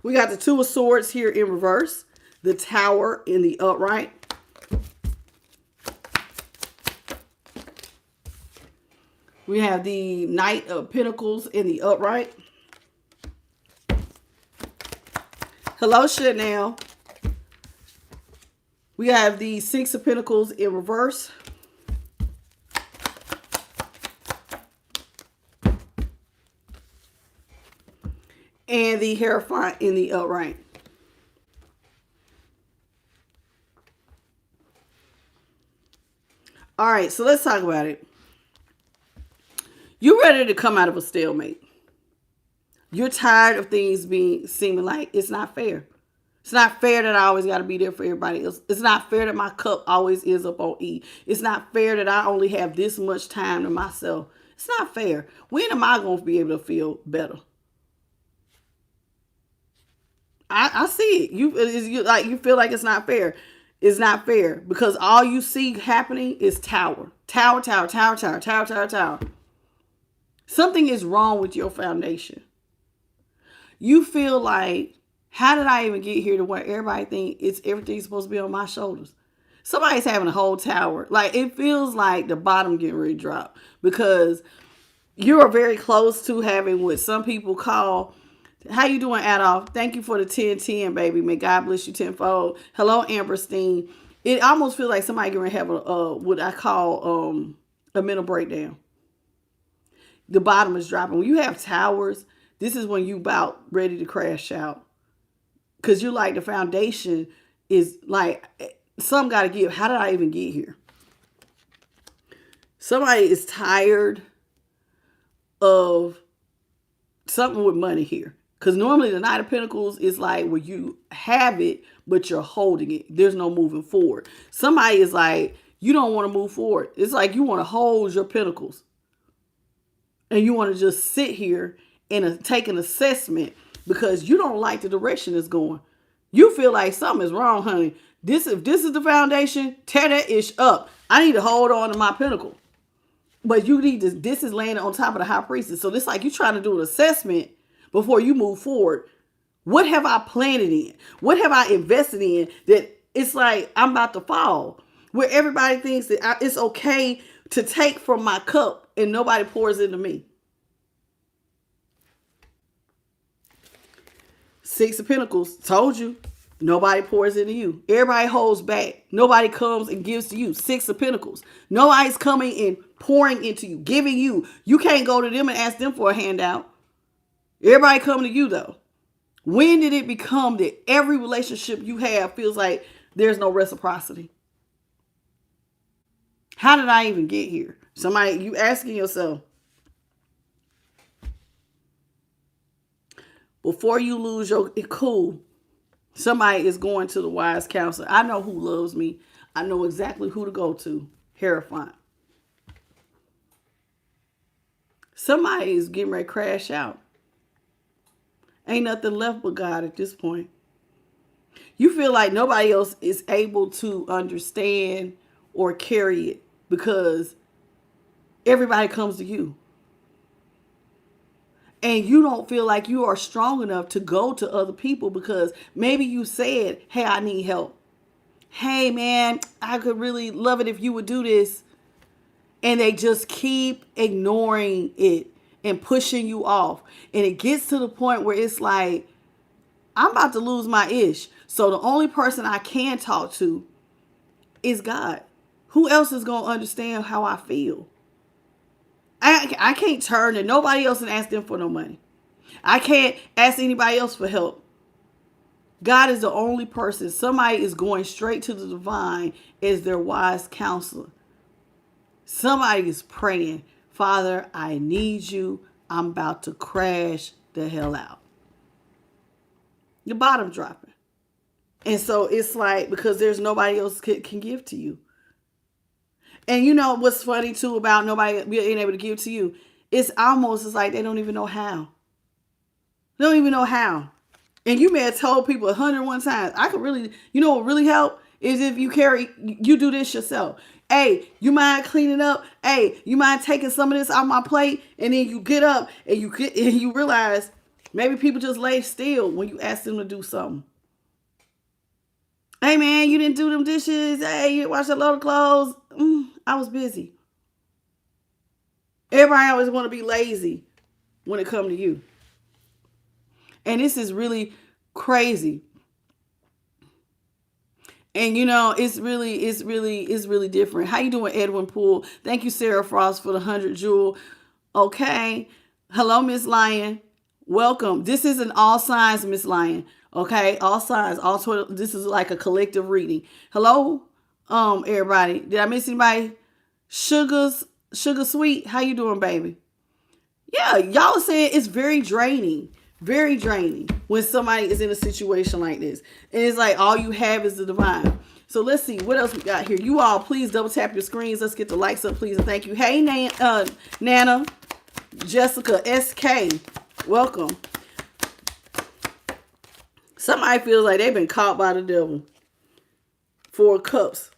We got the Two of Swords here in reverse. The Tower in the upright. We have the Knight of Pentacles in the upright. Hello, Chanel. We have the Six of Pentacles in reverse. And the Hierophant in the upright. All right, so let's talk about it. You're ready to come out of a stalemate. You're tired of things seeming like it's not fair. It's not fair that I always got to be there for everybody else. It's not fair that my cup always ends up on E. It's not fair that I only have this much time to myself. It's not fair. When am I going to be able to feel better? I see it. You feel like it's not fair. It's not fair because all you see happening is tower. Tower, tower, tower, tower, tower, tower, tower. Something is wrong with your foundation. You feel like, how did I even get here to where everybody thinks everything's supposed to be on my shoulders? Somebody's having a whole tower. Like, it feels like the bottom getting ready to drop because you are very close to having what some people call, how you doing, Adolph? Thank you for the 1010, baby. May God bless you tenfold. Hello, Amberstein. It almost feels like somebody going to have what I call a mental breakdown. The bottom is dropping. When you have towers, this is when you about ready to crash out. Because you're like, the foundation is like, some got to give. How did I even get here? Somebody is tired of something with money here. Because normally the Knight of Pentacles is like where you have it, but you're holding it. There's no moving forward. Somebody is like, you don't want to move forward. It's like you want to hold your pentacles. And you want to just sit here and take an assessment because you don't like the direction it's going. You feel like something is wrong, honey. If this is the foundation, tear that ish up. I need to hold on to my pinnacle. But you need to, this is landing on top of the High Priestess. So it's like you're trying to do an assessment before you move forward. What have I planted in? What have I invested in that it's like I'm about to fall? Where everybody thinks that it's okay to take from my cup and nobody pours into me. Six of Pentacles, told you, nobody pours into you. Everybody holds back. Nobody comes and gives to you. Six of Pentacles. Nobody's coming and pouring into you, giving you. You can't go to them and ask them for a handout. Everybody come to you though. When did it become that every relationship you have feels like there's no reciprocity? How did I even get here? Somebody, you asking yourself. Before you lose your cool, somebody is going to the wise counselor. I know who loves me. I know exactly who to go to. Hierophant. Somebody is getting ready to crash out. Ain't nothing left but God at this point. You feel like nobody else is able to understand or carry it because everybody comes to you. And you don't feel like you are strong enough to go to other people because maybe you said, hey, I need help. Hey, man, I could really love it if you would do this. And they just keep ignoring it and pushing you off. And it gets to the point where it's like, I'm about to lose my ish. So the only person I can talk to is God. Who else is going to understand how I feel? I can't turn to nobody else and ask them for no money. I can't ask anybody else for help. God is the only person. Somebody is going straight to the divine as their wise counselor. Somebody is praying, Father, I need you. I'm about to crash the hell out. Your bottom dropping. And so it's like, because there's nobody else can give to you. And you know what's funny too about nobody being able to give to you? It's like they don't even know how. They don't even know how. And you may have told people 101 times, I could really, you know what really help is if you do this yourself. Hey, you mind cleaning up? Hey, you mind taking some of this off my plate? And then you get up and you realize maybe people just lay still when you ask them to do something. Hey man, you didn't do them dishes. Hey, you didn't wash a load of clothes. I was busy. Everybody always want to be lazy when it comes to you. And this is really crazy. And you know, it's really different. How you doing, Edwin Poole? Thank you, Sarah Frost, for the 100 jewel. Okay. Hello, Miss Lion. Welcome. This is an all signs, Miss Lion. Okay, all signs, all 12. This is like a collective reading. Hello, everybody. Did I miss anybody? Sugar Sweet, how you doing, baby? Yeah, y'all are saying it's very draining. Very draining when somebody is in a situation like this. And it's like all you have is the divine. So let's see what else we got here. You all please double tap your screens. Let's get the likes up, please. And thank you. Hey, Nana, Jessica, SK, welcome. Somebody feels like they've been caught by the devil. 4 cups.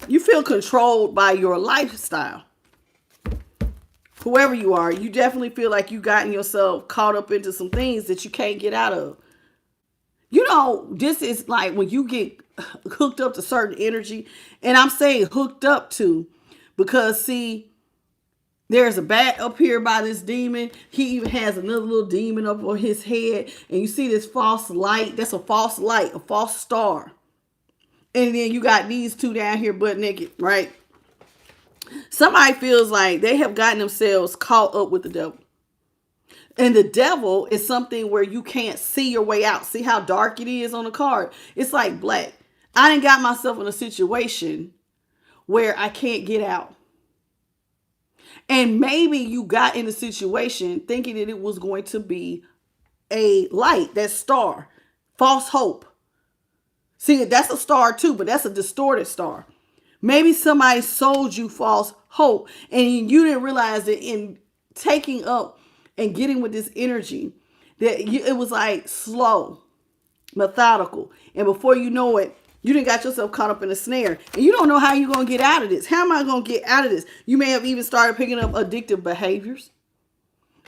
You feel controlled by your lifestyle. Whoever you are, you definitely feel like you've gotten yourself caught up into some things that you can't get out of. You know, this is like when you get hooked up to certain energy. And I'm saying hooked up to because, see, there's a bat up here by this demon. He even has another little demon up on his head. And you see this false light. That's a false light, a false star. And then you got these 2 down here butt naked, right? Somebody feels like they have gotten themselves caught up with the devil. And the devil is something where you can't see your way out. See how dark it is on the card? It's like black. I done got myself in a situation where I can't get out. And maybe you got in a situation thinking that it was going to be a light, that star, false hope. See, that's a star too, but that's a distorted star. Maybe somebody sold you false hope and you didn't realize that in taking up and getting with this energy, that it was like slow, methodical. And before you know it, you done got yourself caught up in a snare. And you don't know how you're going to get out of this. How am I going to get out of this? You may have even started picking up addictive behaviors,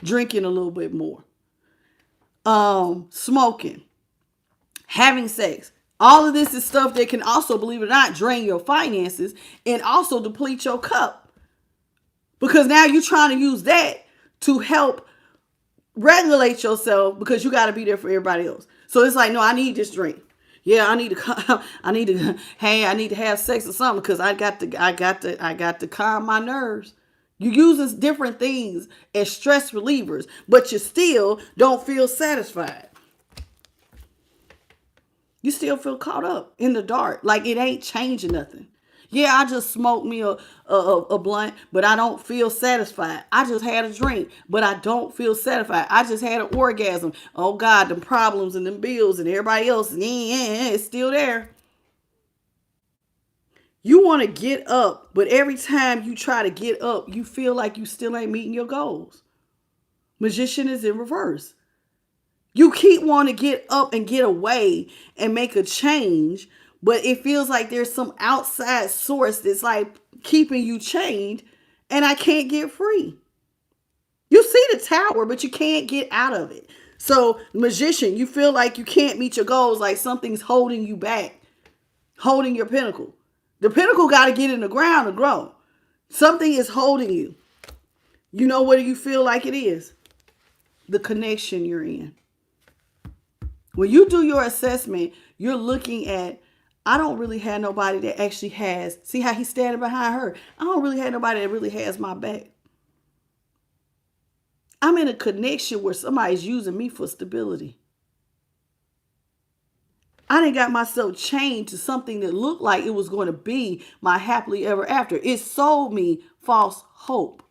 drinking a little bit more, smoking, having sex. All of this is stuff that can also, believe it or not, drain your finances and also deplete your cup. Because now you're trying to use that to help regulate yourself because you got to be there for everybody else. So it's like, no, I need this drink. Yeah, I need to have sex or something because I got to calm my nerves. You use different things as stress relievers, but you still don't feel satisfied. You still feel caught up in the dark. Like it ain't changing nothing. Yeah, I just smoked me a blunt, but I don't feel satisfied. I just had a drink, but I don't feel satisfied. I just had an orgasm. Oh God, the problems and the bills and everybody else, it's still there. You want to get up, but every time you try to get up, you feel like you still ain't meeting your goals. Magician is in reverse. You keep wanting to get up and get away and make a change, but it feels like there's some outside source that's like keeping you chained and I can't get free. You see the tower, but you can't get out of it. So, magician, you feel like you can't meet your goals, like something's holding you back, holding your pinnacle. The pinnacle got to get in the ground to grow. Something is holding you. You know what you feel like it is? The connection you're in. When you do your assessment, you're looking at, I don't really have nobody that actually has, see how he's standing behind her? I don't really have nobody that really has my back. I'm in a connection where somebody's using me for stability. I done got myself chained to something that looked like it was going to be my happily ever after. It sold me false hope.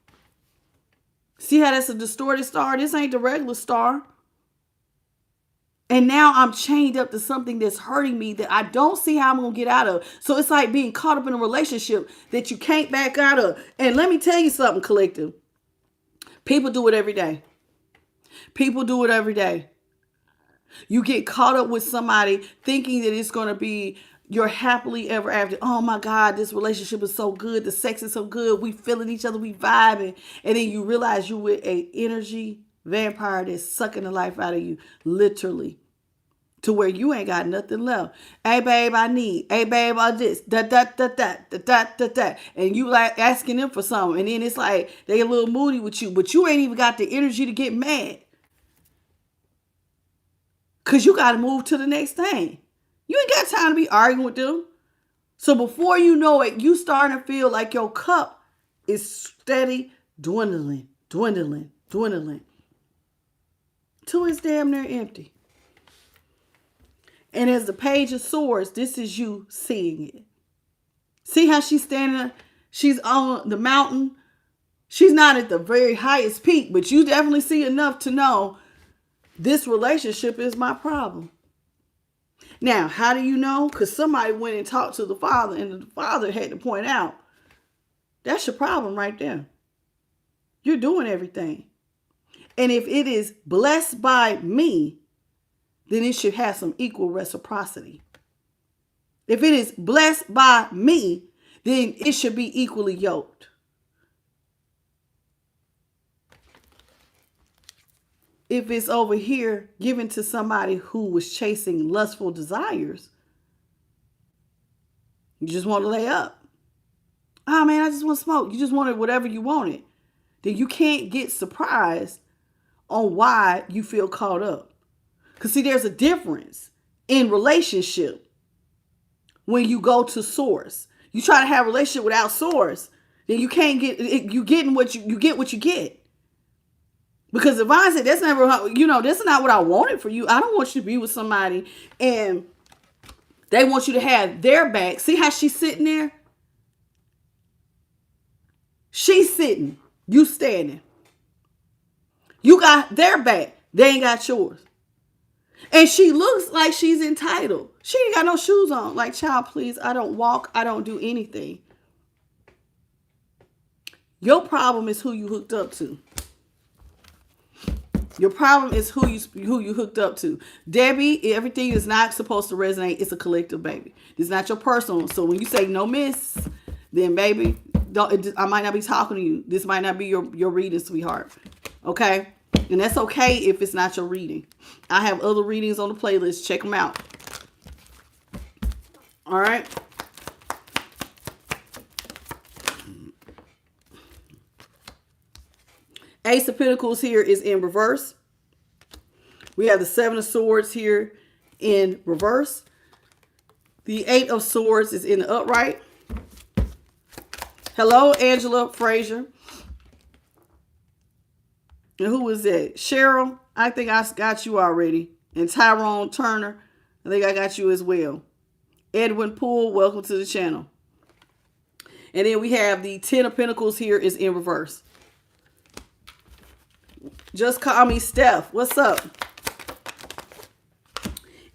See how that's a distorted star? This ain't the regular star. And now I'm chained up to something that's hurting me that I don't see how I'm going to get out of. So it's like being caught up in a relationship that you can't back out of. And let me tell you something, collective. People do it every day. People do it every day. You get caught up with somebody thinking that it's going to be your happily ever after. Oh my God, this relationship is so good. The sex is so good. We feeling each other. We vibing. And then you realize you're with a energy vampire that's sucking the life out of you. Literally. To where you ain't got nothing left. Hey, babe, I need. Hey, babe, I this. Da, da, da, da, da, da, da, da. And you like asking them for something. And then it's like they get a little moody with you. But you ain't even got the energy to get mad. Because you got to move to the next thing. You ain't got time to be arguing with them. So before you know it, you starting to feel like your cup is steady dwindling, dwindling, dwindling. Till it's damn near empty. And as the Page of Swords, this is you seeing it. See how she's standing? She's on the mountain. She's not at the very highest peak, but you definitely see enough to know this relationship is my problem. Now, how do you know? Because somebody went and talked to the father, and the father had to point out, that's your problem right there. You're doing everything. And if it is blessed by me, then it should have some equal reciprocity. If it is blessed by me, then it should be equally yoked. If it's over here given to somebody who was chasing lustful desires, you just want to lay up. Oh man, I just want to smoke. You just wanted whatever you wanted. Then you can't get surprised on why you feel caught up. Because see, there's a difference in relationship when you go to source. You try to have a relationship without source, then you can't get it. You getting what you get what you get. Because if I say that's never, that's not what I wanted for you. I don't want you to be with somebody and they want you to have their back. See how she's sitting there? She's sitting, you standing. You got their back. They ain't got yours. And she looks like she's entitled. She ain't got no shoes on. Like, child, please, I don't walk. I don't do anything. Your problem is who you hooked up to. Your problem is who you hooked up to. Debbie, everything is not supposed to resonate. It's a collective, baby. It's not your personal. So when you say no miss, then baby, I might not be talking to you. This might not be your reading, sweetheart. Okay? And that's okay if it's not your reading. I have other readings on the playlist. Check them out. All right. Ace of Pentacles here is in reverse. We have the Seven of Swords here in reverse. The Eight of Swords is in the upright. Hello, Angela Frazier. And who is that? Cheryl, I think I got you already. And Tyrone Turner, I think I got you as well. Edwin Poole, welcome to the channel. And then we have the Ten of Pentacles here is in reverse. Just call me Steph. What's up?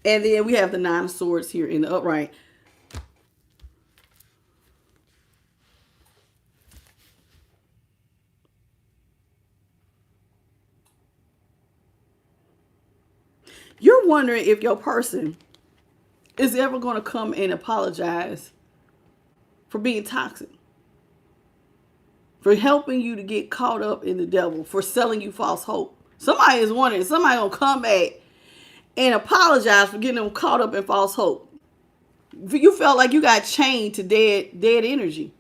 And then we have the Nine of Swords here in the upright. You're wondering if your person is ever going to come and apologize for being toxic, for helping you to get caught up in the devil, for selling you false hope. Somebody is wondering, somebody gonna come back and apologize for getting them caught up in false hope. You felt like you got chained to dead energy.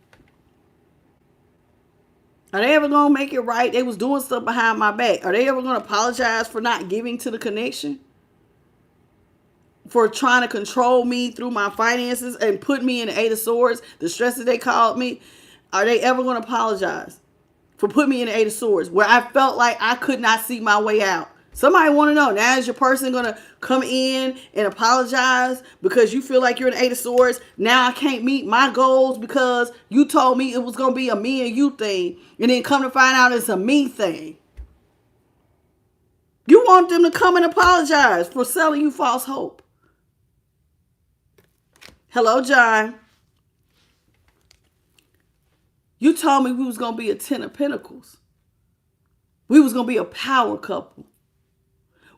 Are they ever gonna make it right? They was doing stuff behind my back. Are they ever gonna apologize for not giving to the connection? For trying to control me through my finances and put me in the Eight of Swords, the stress that they called me? Are they ever going to apologize for putting me in the Eight of Swords, where I felt like I could not see my way out? Somebody want to know, now is your person going to come in and apologize because you feel like you're in the Eight of Swords? Now I can't meet my goals because you told me it was going to be a me and you thing, and then come to find out it's a me thing. You want them to come and apologize for selling you false hope. Hello, John. You told me we was going to be a 10 of Pentacles. We was going to be a power couple.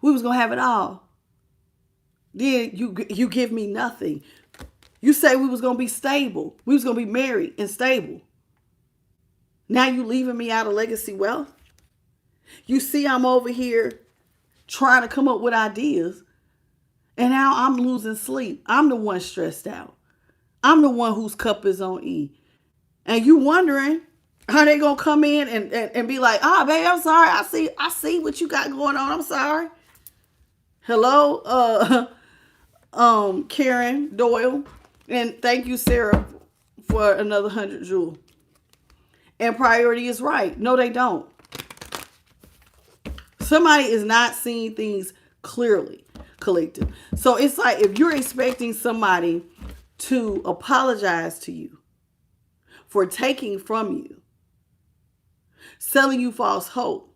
We was going to have it all. Then you give me nothing. You say we was going to be stable. We was going to be married and stable. Now you leaving me out of legacy wealth? You see I'm over here trying to come up with ideas. And now I'm losing sleep. I'm the one stressed out. I'm the one whose cup is on E. And you wondering how they gonna come in and be like, babe, I'm sorry. I see what you got going on. I'm sorry. Hello, Karen Doyle. And thank you, Sarah, for another 100 jewel. And priority is right. No, they don't. Somebody is not seeing things clearly. Collective. So it's like if you're expecting somebody to apologize to you for taking from you, selling you false hope,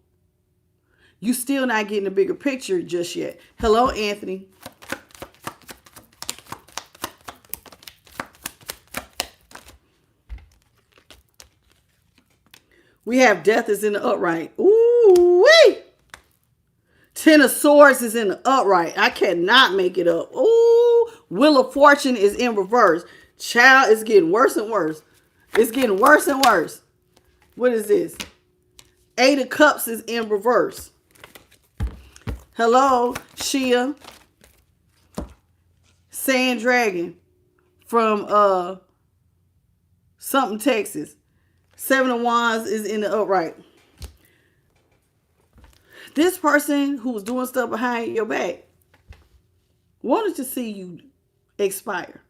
you still not getting a bigger picture just yet. Hello, Anthony. We have death is in the upright. Ooh-wee! 10 of Swords is in the upright. I cannot make it up. Ooh, Wheel of Fortune is in reverse. Child, it's getting worse and worse. It's getting worse and worse. What is this? 8 of Cups is in reverse. Hello, Shia. Sand Dragon from something, Texas. 7 of Wands is in the upright. This person who was doing stuff behind your back wanted to see you expire.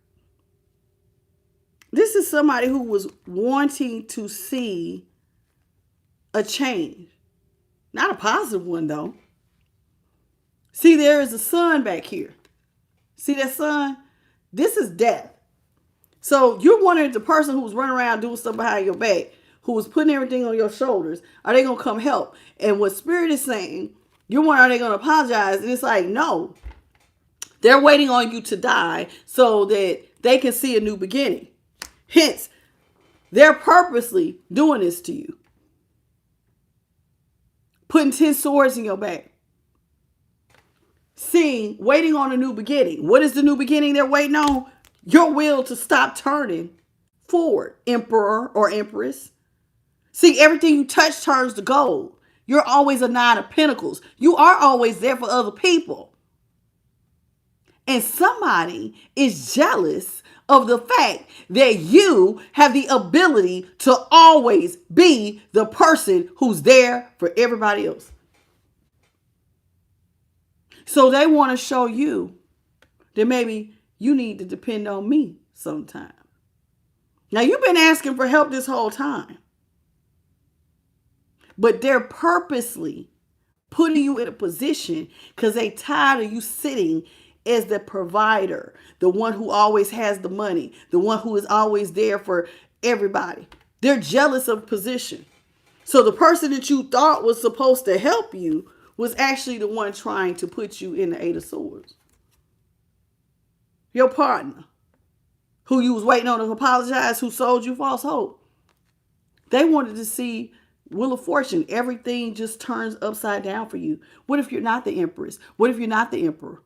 This is somebody who was wanting to see a change. Not a positive one, though. See, there is a sun back here. See that sun? This is death. So you're wondering if the person who was running around doing stuff behind your back, who was putting everything on your shoulders, are they going to come help? And what Spirit is saying, you're wondering, are they going to apologize? And it's like, no. They're waiting on you to die so that they can see a new beginning. Hence, they're purposely doing this to you. Putting 10 swords in your back. Seeing, waiting on a new beginning. What is the new beginning they're waiting on? Your will to stop turning forward, Emperor or Empress. See, everything you touch turns to gold. You're always a 9 of Pentacles. You are always there for other people. And somebody is jealous of the fact that you have the ability to always be the person who's there for everybody else. So they want to show you that maybe you need to depend on me sometime. Now, you've been asking for help this whole time. But they're purposely putting you in a position because they tired of you sitting as the provider, the one who always has the money, the one who is always there for everybody. They're jealous of position. So the person that you thought was supposed to help you was actually the one trying to put you in the 8 of Swords. Your partner, who you was waiting on to apologize, who sold you false hope. They wanted to see Wheel of Fortune. Everything just turns upside down for you. What if you're not the Empress? What if you're not the Emperor?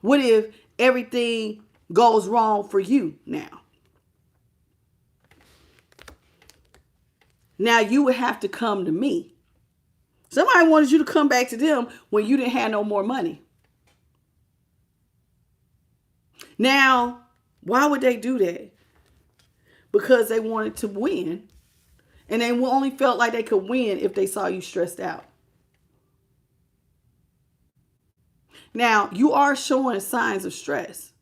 What if everything goes wrong for you now? Now you would have to come to me. Somebody wanted you to come back to them when you didn't have no more money. Now, why would they do that? Because they wanted to win. And they only felt like they could win if they saw you stressed out. Now, you are showing signs of stress,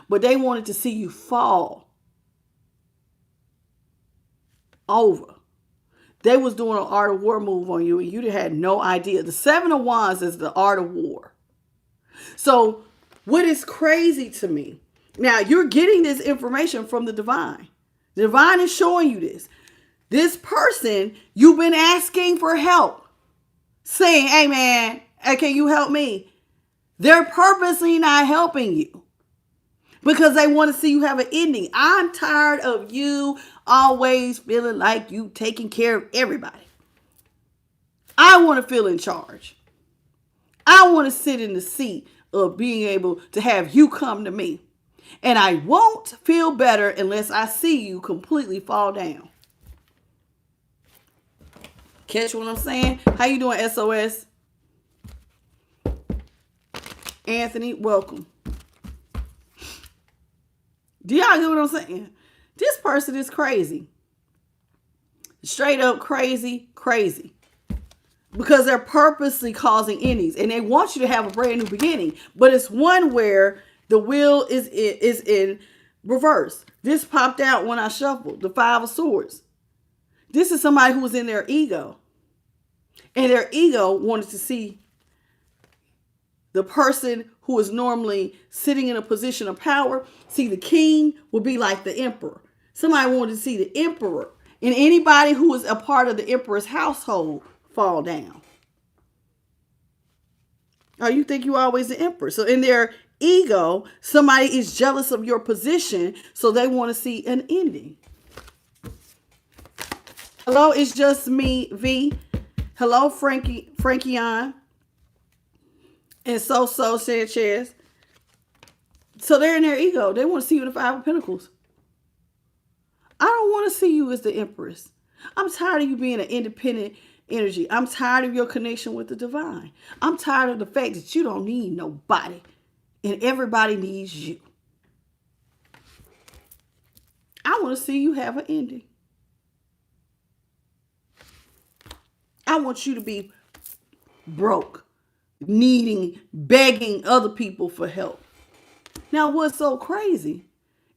but they wanted to see you fall over. They was doing an art of war move on you, and you had no idea. The Seven of Wands is the art of war. So what is crazy to me, now you're getting this information from the divine. The divine is showing you this. This person, you've been asking for help, saying, hey man, hey, can you help me? They're purposely not helping you because they want to see you have an ending. I'm tired of you always feeling like you taking care of everybody. I want to feel in charge. I want to sit in the seat of being able to have you come to me. And I won't feel better unless I see you completely fall down. Catch what I'm saying? How you doing, SOS? Anthony, welcome. Do y'all get what I'm saying? This person is crazy. Straight up crazy. Because they're purposely causing endings. And they want you to have a brand new beginning. But it's one where the wheel is in reverse. This popped out when I shuffled. The Five of Swords. This is somebody who was in their ego. And their ego wanted to see the person who is normally sitting in a position of power. See, the king would be like the emperor. Somebody wanted to see the emperor. And anybody who is a part of the emperor's household fall down. Oh, you think you always the emperor. So in their ego, somebody is jealous of your position. So they want to see an ending. Hello, it's just me, V. Hello, Frankie-on. And So Sanchez. So they're in their ego. They want to see you in the Five of Pentacles. I don't want to see you as the Empress. I'm tired of you being an independent energy. I'm tired of your connection with the divine. I'm tired of the fact that you don't need nobody. And everybody needs you. I want to see you have an ending. I want you to be broke, needing, begging other people for help. Now, what's so crazy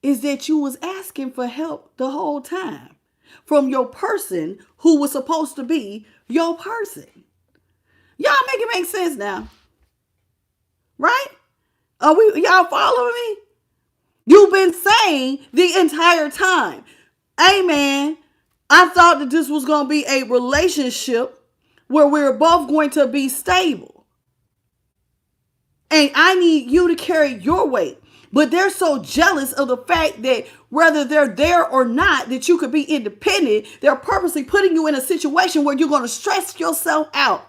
is that you was asking for help the whole time from your person who was supposed to be your person. Y'all make it make sense now. Right? Y'all following me? You've been saying the entire time, hey man, I thought that this was going to be a relationship where we're both going to be stable. And I need you to carry your weight. But they're so jealous of the fact that whether they're there or not, that you could be independent, they're purposely putting you in a situation where you're going to stress yourself out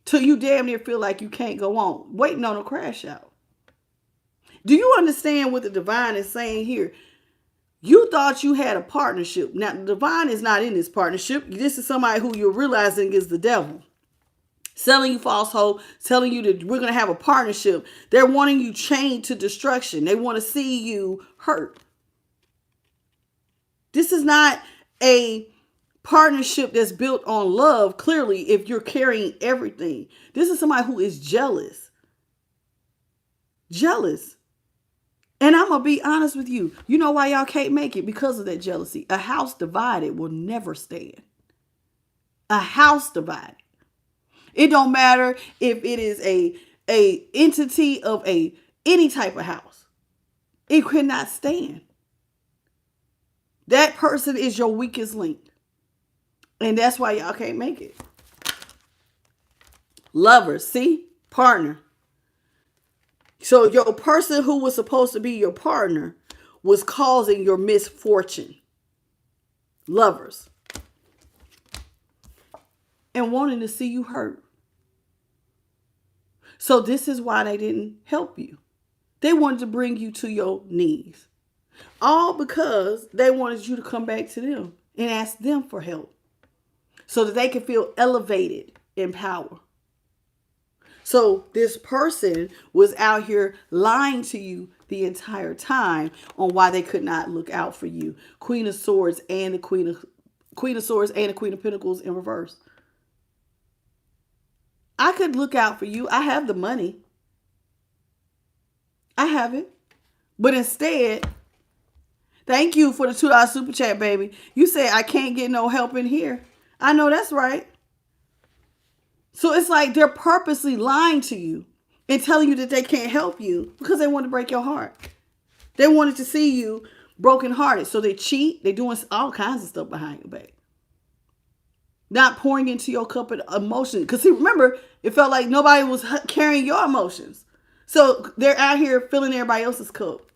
till you damn near feel like you can't go on, waiting on a crash out. Do you understand what the divine is saying here? You thought you had a partnership. Now, the divine is not in this partnership. This is somebody who you're realizing is the devil. Selling you false hope, telling you that we're going to have a partnership. They're wanting you chained to destruction. They want to see you hurt. This is not a partnership that's built on love, clearly, if you're carrying everything. This is somebody who is jealous. Jealous. And I'm going to be honest with you. You know why y'all can't make it? Because of that jealousy. A house divided will never stand. A house divided. It don't matter if it is a entity of any type of house. It cannot stand. That person is your weakest link. And that's why y'all can't make it. Lovers, see? Partner. So your person who was supposed to be your partner was causing your misfortune. Lovers. And wanting to see you hurt. So this is why they didn't help you. They wanted to bring you to your knees. All because they wanted you to come back to them and ask them for help so that they can feel elevated in power. So this person was out here lying to you the entire time on why they could not look out for you. Queen of Swords and the Queen of Swords and the Queen of Pentacles in reverse. I could look out for you. I have the money. I have it. But instead, thank you for the $2 super chat, baby. You said I can't get no help in here. I know that's right. So it's like they're purposely lying to you and telling you that they can't help you because they want to break your heart. They wanted to see you brokenhearted. So they cheat. They're doing all kinds of stuff behind your back. Not pouring into your cup of emotion. Because see, remember, it felt like nobody was carrying your emotions. So they're out here filling everybody else's cup.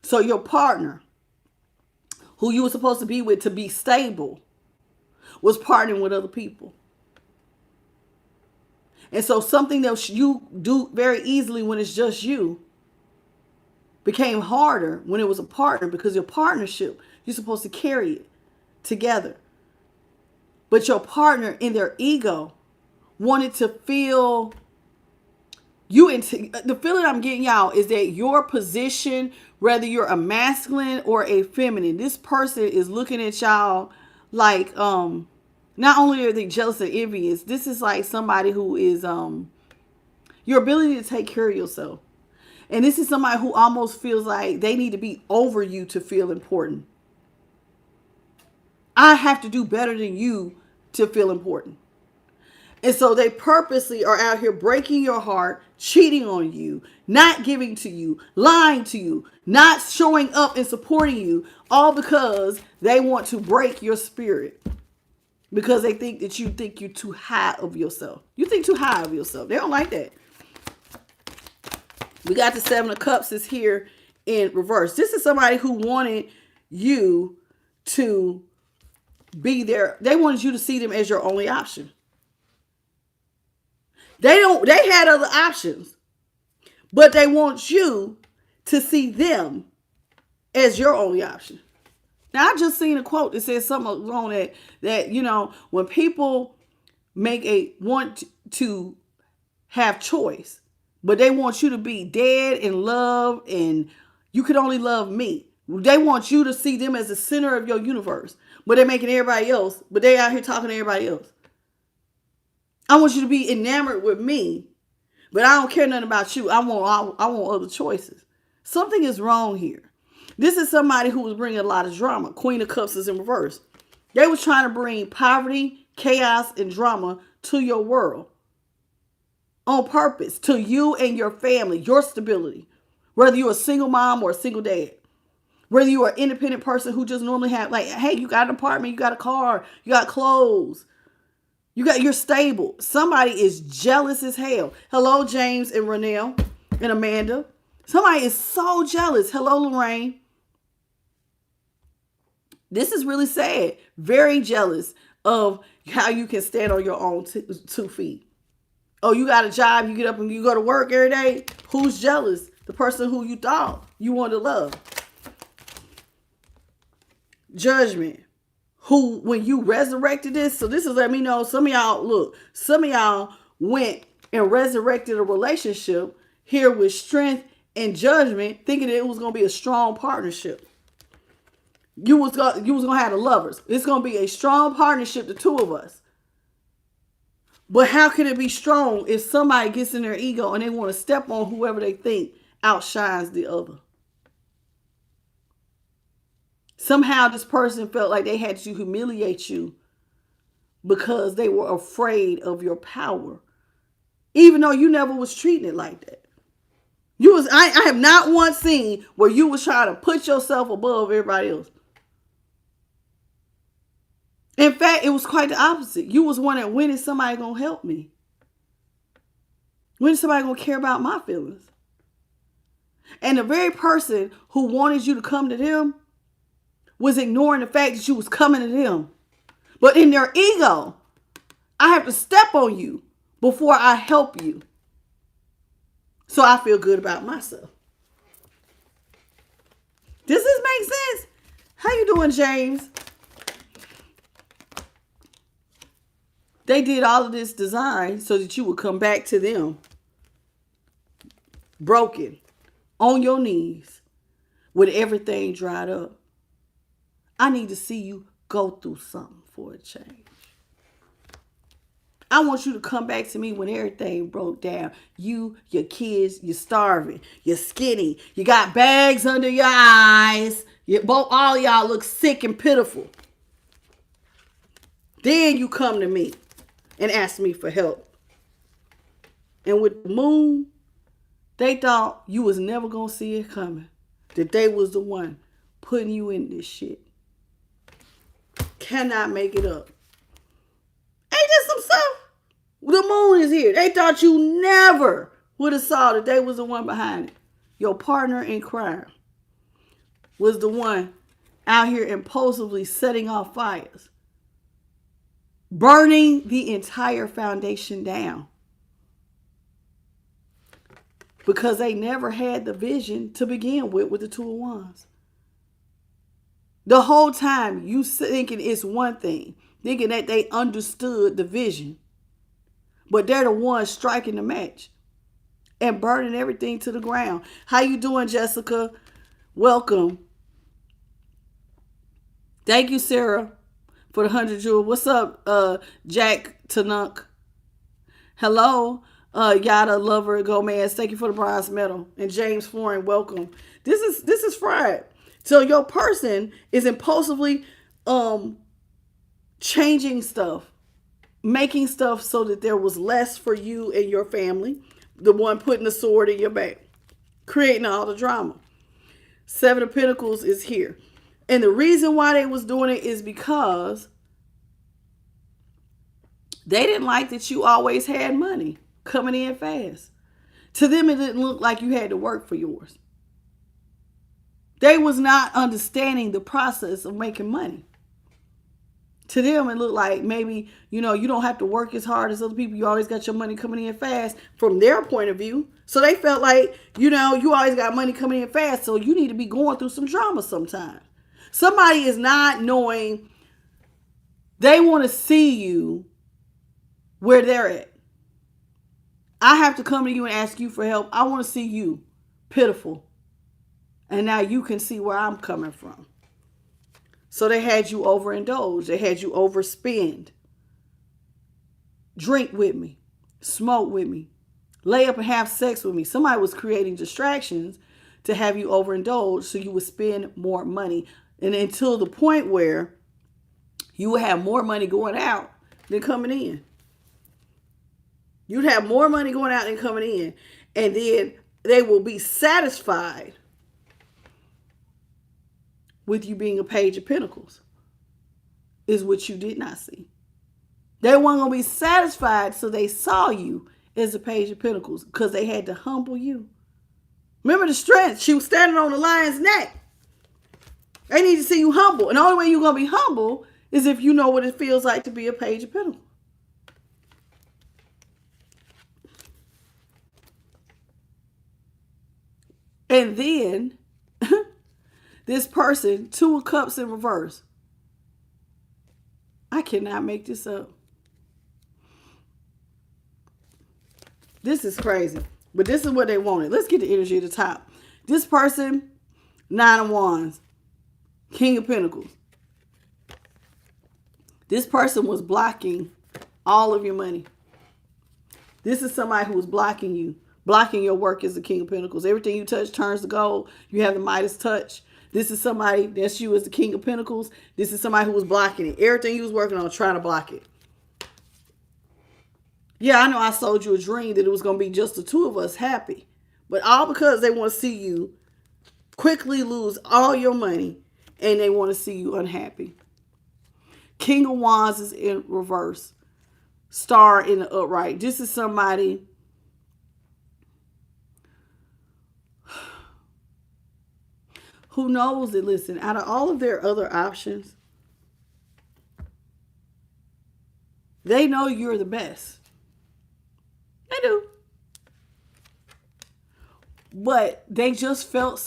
So your partner, who you were supposed to be with to be stable, was partnering with other people. And so something that you do very easily when it's just you became harder when it was a partner, because your partnership, you're supposed to carry it together. But your partner in their ego wanted to feel you into the feeling I'm getting, y'all, is that your position, whether you're a masculine or a feminine, this person is looking at y'all like not only are they jealous and envious, this is like somebody who is your ability to take care of yourself. And this is somebody who almost feels like they need to be over you to feel important. I have to do better than you to feel important. And so they purposely are out here breaking your heart, cheating on you, not giving to you, lying to you, not showing up and supporting you, all because they want to break your spirit. Because they think that you think you're too high of yourself. You think too high of yourself. They don't like that. We got the 7 of Cups is here in reverse. This is somebody who wanted you to be there. They wanted you to see them as your only option. They had other options, but they want you to see them as your only option. Now, I just seen a quote that says something along that, you know, when people want to have choice, but they want you to be dead in love and you could only love me. They want you to see them as the center of your universe, but they're making everybody else, but they out here talking to everybody else. I want you to be enamored with me, but I don't care nothing about you. I want other choices. Something is wrong here. This is somebody who was bringing a lot of drama. Queen of Cups is in reverse. They was trying to bring poverty, chaos, and drama to your world on purpose, to you and your family, your stability. Whether you're a single mom or a single dad. Whether you're an independent person who just normally have, like, hey, you got an apartment, you got a car, you got clothes. You're stable. Somebody is jealous as hell. Hello, James and Renelle and Amanda. Somebody is so jealous. Hello, Lorraine. This is really sad. Very jealous of how you can stand on your own 2 feet. Oh, you got a job, you get up and you go to work every day. Who's jealous? The person who you thought you wanted to love. Judgment. Who, when you resurrected this, so this is let me know, some of y'all went and resurrected a relationship here with strength and judgment, thinking that it was going to be a strong partnership. You was going to have the lovers. It's going to be a strong partnership, the 2 of us. But how can it be strong if somebody gets in their ego and they want to step on whoever they think outshines the other? Somehow this person felt like they had to humiliate you because they were afraid of your power. Even though you never was treating it like that. I have not once seen where you was trying to put yourself above everybody else. In fact, it was quite the opposite. You was wondering, when is somebody going to help me? When is somebody going to care about my feelings? And the very person who wanted you to come to them was ignoring the fact that you was coming to them. But in their ego, I have to step on you before I help you. So I feel good about myself. Does this make sense? How you doing, James? They did all of this design so that you would come back to them broken, on your knees, with everything dried up. I need to see you go through something for a change. I want you to come back to me when everything broke down. You, your kids, you're starving, you're skinny, you got bags under your eyes, all y'all look sick and pitiful. Then you come to me and ask me for help. And with the moon, they thought you was never going to see it coming. That they was the one putting you in this shit. Cannot make it up. Ain't this some stuff? The moon is here. They thought you never would have saw that they was the one behind it. Your partner in crime was the one out here impulsively setting off fires. Burning the entire foundation down. Because they never had the vision to begin with the Two of Wands. The whole time you thinking it's one thing. Thinking that they understood the vision. But they're the ones striking the match. And burning everything to the ground. How you doing, Jessica? Welcome. Thank you, Sarah, for the 100 jewel. What's up, Jack Tanuk? Hello, Yada Lover Gomez. Thank you for the bronze medal. And James Foreign, welcome. This is fried. So your person is impulsively changing stuff, making stuff so that there was less for you and your family. The one putting the sword in your back, creating all the drama. 7 of Pentacles is here. And the reason why they was doing it is because they didn't like that you always had money coming in fast. To them, it didn't look like you had to work for yours. They was not understanding the process of making money. To them, it looked like maybe, you don't have to work as hard as other people. You always got your money coming in fast from their point of view. So they felt like, you always got money coming in fast. So you need to be going through some drama sometimes. Somebody is not knowing. They want to see you where they're at. I have to come to you and ask you for help. I want to see you pitiful. And now you can see where I'm coming from. So they had you overindulge. They had you overspend. Drink with me. Smoke with me. Lay up and have sex with me. Somebody was creating distractions to have you overindulge so you would spend more money. And until the point where you would have more money going out than coming in. You'd have more money going out than coming in. And then they will be satisfied with you being a Page of Pentacles, is what you did not see. They weren't going to be satisfied, so they saw you as a Page of Pentacles because they had to humble you. Remember the strength. She was standing on the lion's neck. They need to see you humble. And the only way you're going to be humble is if you know what it feels like to be a Page of Pentacles. And then this person, 2 of Cups in reverse. I cannot make this up. This is crazy. But this is what they wanted. Let's get the energy at the top. This person, 9 of Wands. King of Pentacles. This person was blocking all of your money. This is somebody who was blocking you. Blocking your work as the King of Pentacles. Everything you touch turns to gold. You have the Midas touch. This is somebody, that's you as the King of Pentacles. This is somebody who was blocking it. Everything you was working on, trying to block it. Yeah, I know I sold you a dream that it was going to be just the 2 of us happy. But all because they want to see you quickly lose all your money and they want to see you unhappy. King of Wands is in reverse. Star in the upright. This is somebody who knows that, listen, out of all of their other options, they know you're the best. They do. But they just felt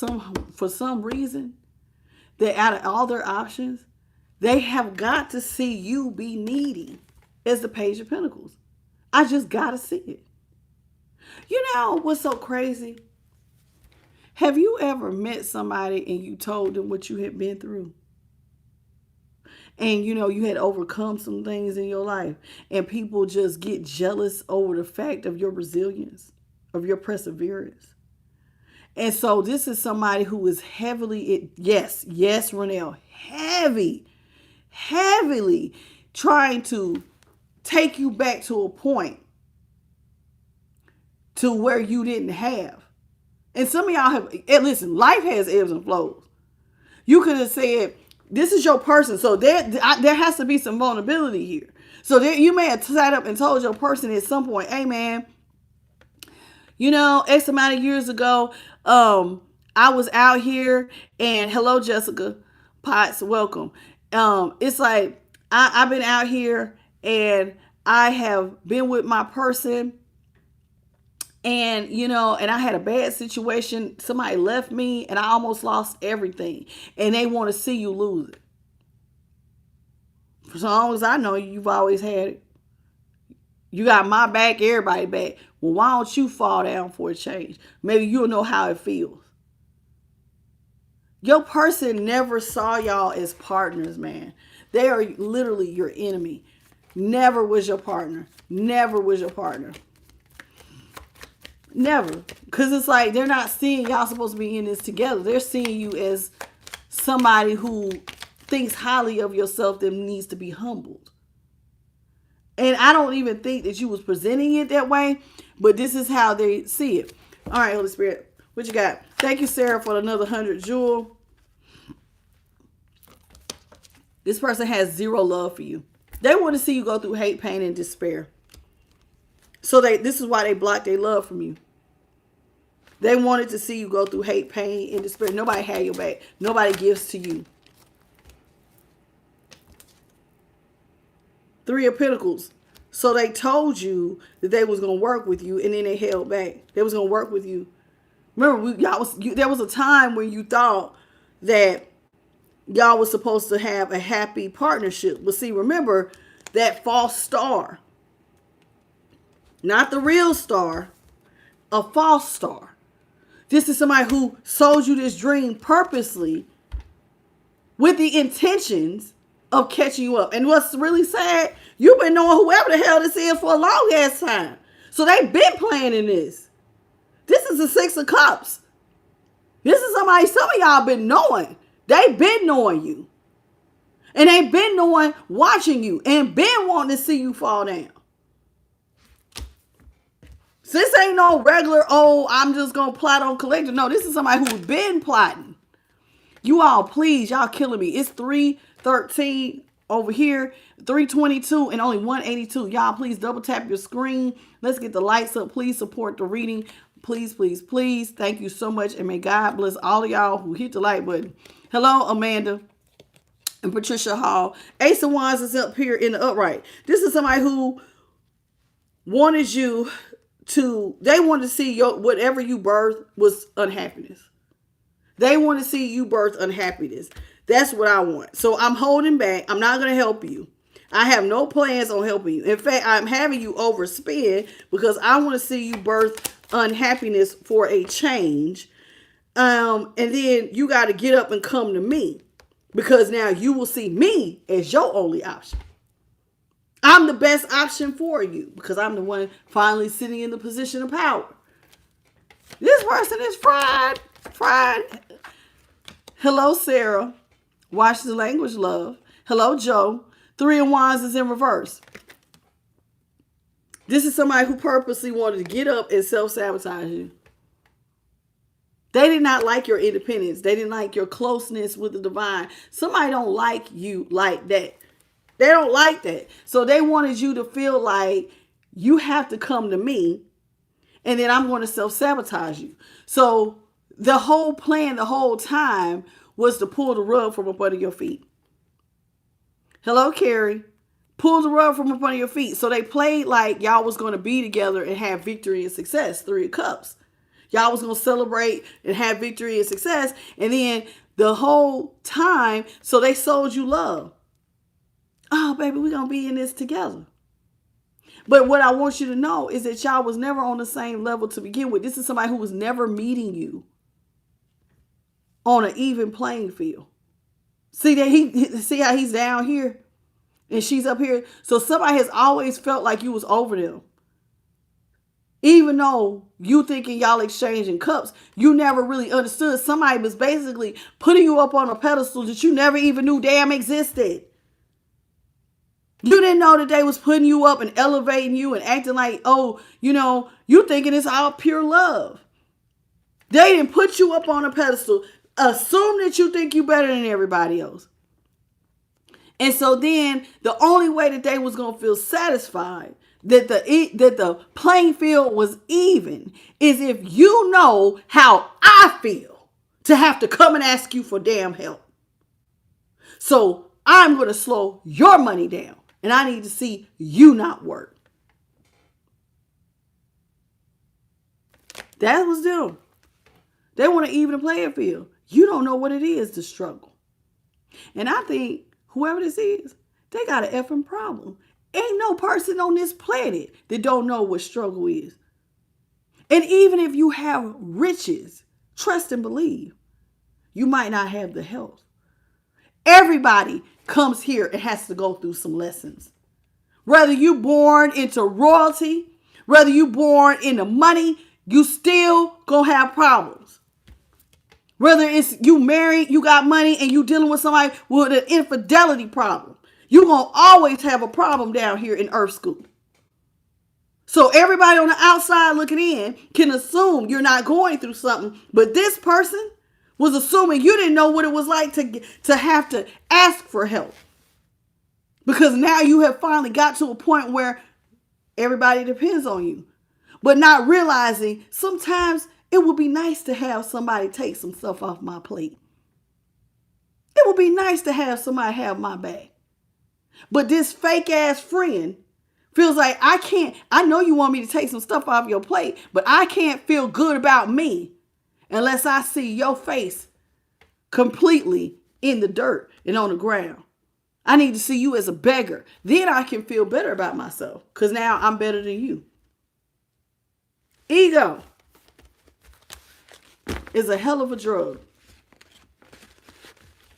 for some reason, that out of all their options, they have got to see you be needy as the Page of Pentacles. I just got to see it. You know what's so crazy? Have you ever met somebody and you told them what you had been through? And you had overcome some things in your life, and people just get jealous over the fact of your resilience, of your perseverance. And so this is somebody who is heavily, yes, Renelle, heavily trying to take you back to a point to where you didn't have. And some of y'all have, and listen, life has ebbs and flows. You could have said, this is your person. So there has to be some vulnerability here. So you may have sat up and told your person at some point, hey man, X amount of years ago, I was out here, and hello, Jessica Potts, welcome. It's like, I've been out here and I have been with my person, and, and I had a bad situation. Somebody left me and I almost lost everything. And they want to see you lose it. For as long as I know you, you've always had it. You got my back, everybody back. Well, why don't you fall down for a change? Maybe you'll know how it feels. Your person never saw y'all as partners, man. They are literally your enemy. Never was your partner. Never was your partner. Never. Because it's like they're not seeing y'all supposed to be in this together. They're seeing you as somebody who thinks highly of yourself that needs to be humbled. And I don't even think that you was presenting it that way, but this is how they see it. All right, Holy Spirit, what you got? Thank you, Sarah, for another 100 jewel. This person has zero love for you. They want to see you go through hate, pain, and despair. So this is why they blocked their love from you. They wanted to see you go through hate, pain, and despair. Nobody had your back. Nobody gives to you. Three of Pentacles. So they told you that they was going to work with you, and then they held back. They was going to work with you. Remember, there was a time when you thought that y'all was supposed to have a happy partnership. But see, remember that false star. Not the real star, a false star. This is somebody who sold you this dream purposely with the intentions of catching you up. And what's really sad, you've been knowing whoever the hell this is for a long ass time. So they've been planning this. This is the Six of Cups. This is somebody some of y'all been knowing. They've been knowing you. And they've been knowing, watching you, and been wanting to see you fall down. So this ain't no regular, I'm just going to plot on collector. No, this is somebody who's been plotting. You all, please, y'all killing me. It's 313 over here, 322, and only 182. Y'all, please double tap your screen. Let's get the lights up. Please support the reading. Please, please, please. Thank you so much. And may God bless all of y'all who hit the like button. Hello, Amanda and Patricia Hall. Ace of Wands is up here in the upright. This is somebody who wanted you they want to see whatever you birth was unhappiness. They want to see you birth unhappiness. That's what I want. So I'm holding back. I'm not going to help you. I have no plans on helping you. In fact, I'm having you overspend because I want to see you birth unhappiness for a change. And then you got to get up and come to me because now you will see me as your only option. I'm the best option for you because I'm the one finally sitting in the position of power. This person is fried. Hello, Sarah. Watch the language, love. Hello, Joe. Three of Wands is in reverse. This is somebody who purposely wanted to get up and self-sabotage you. They did not like your independence. They didn't like your closeness with the divine. Somebody don't like you like that. They don't like that. So they wanted you to feel like you have to come to me and then I'm going to self-sabotage you. So the whole plan the whole time was to pull the rug from up under your feet. Hello, Carrie. Pull the rug from up under your feet. So they played like y'all was going to be together and have victory and success. Three of Cups. Y'all was going to celebrate and have victory and success. And then the whole time. So they sold you love. Oh, baby, we're going to be in this together. But what I want you to know is that y'all was never on the same level to begin with. This is somebody who was never meeting you on an even playing field. See how he's down here and she's up here. So somebody has always felt like you was over them. Even though you thinking y'all exchanging cups, you never really understood somebody was basically putting you up on a pedestal that you never even knew damn existed. You didn't know that they was putting you up and elevating you and acting like, oh, you thinking it's all pure love. They didn't put you up on a pedestal. Assume that you think you better than everybody else. And so then the only way that they was going to feel satisfied that the playing field was even is if you know how I feel to have to come and ask you for damn help. So I'm going to slow your money down. And I need to see you not work. That was them. They want to even the playing field. You don't know what it is to struggle. And I think whoever this is, they got an effing problem. Ain't no person on this planet that don't know what struggle is. And even if you have riches, trust and believe, you might not have the health. Everybody comes here and has to go through some lessons. Whether you born into royalty, whether you born into money, you still gonna have problems. Whether it's you married, you got money, and you dealing with somebody with an infidelity problem, you gonna always have a problem down here in Earth School. So everybody on the outside looking in can assume you're not going through something, but this person was assuming you didn't know what it was like to have to ask for help. Because now you have finally got to a point where everybody depends on you. But not realizing sometimes it would be nice to have somebody take some stuff off my plate. It would be nice to have somebody have my back. But this fake ass friend feels like I know you want me to take some stuff off your plate, but I can't feel good about me unless I see your face completely in the dirt and on the ground. I need to see you as a beggar. Then I can feel better about myself because now I'm better than you. Ego is a hell of a drug.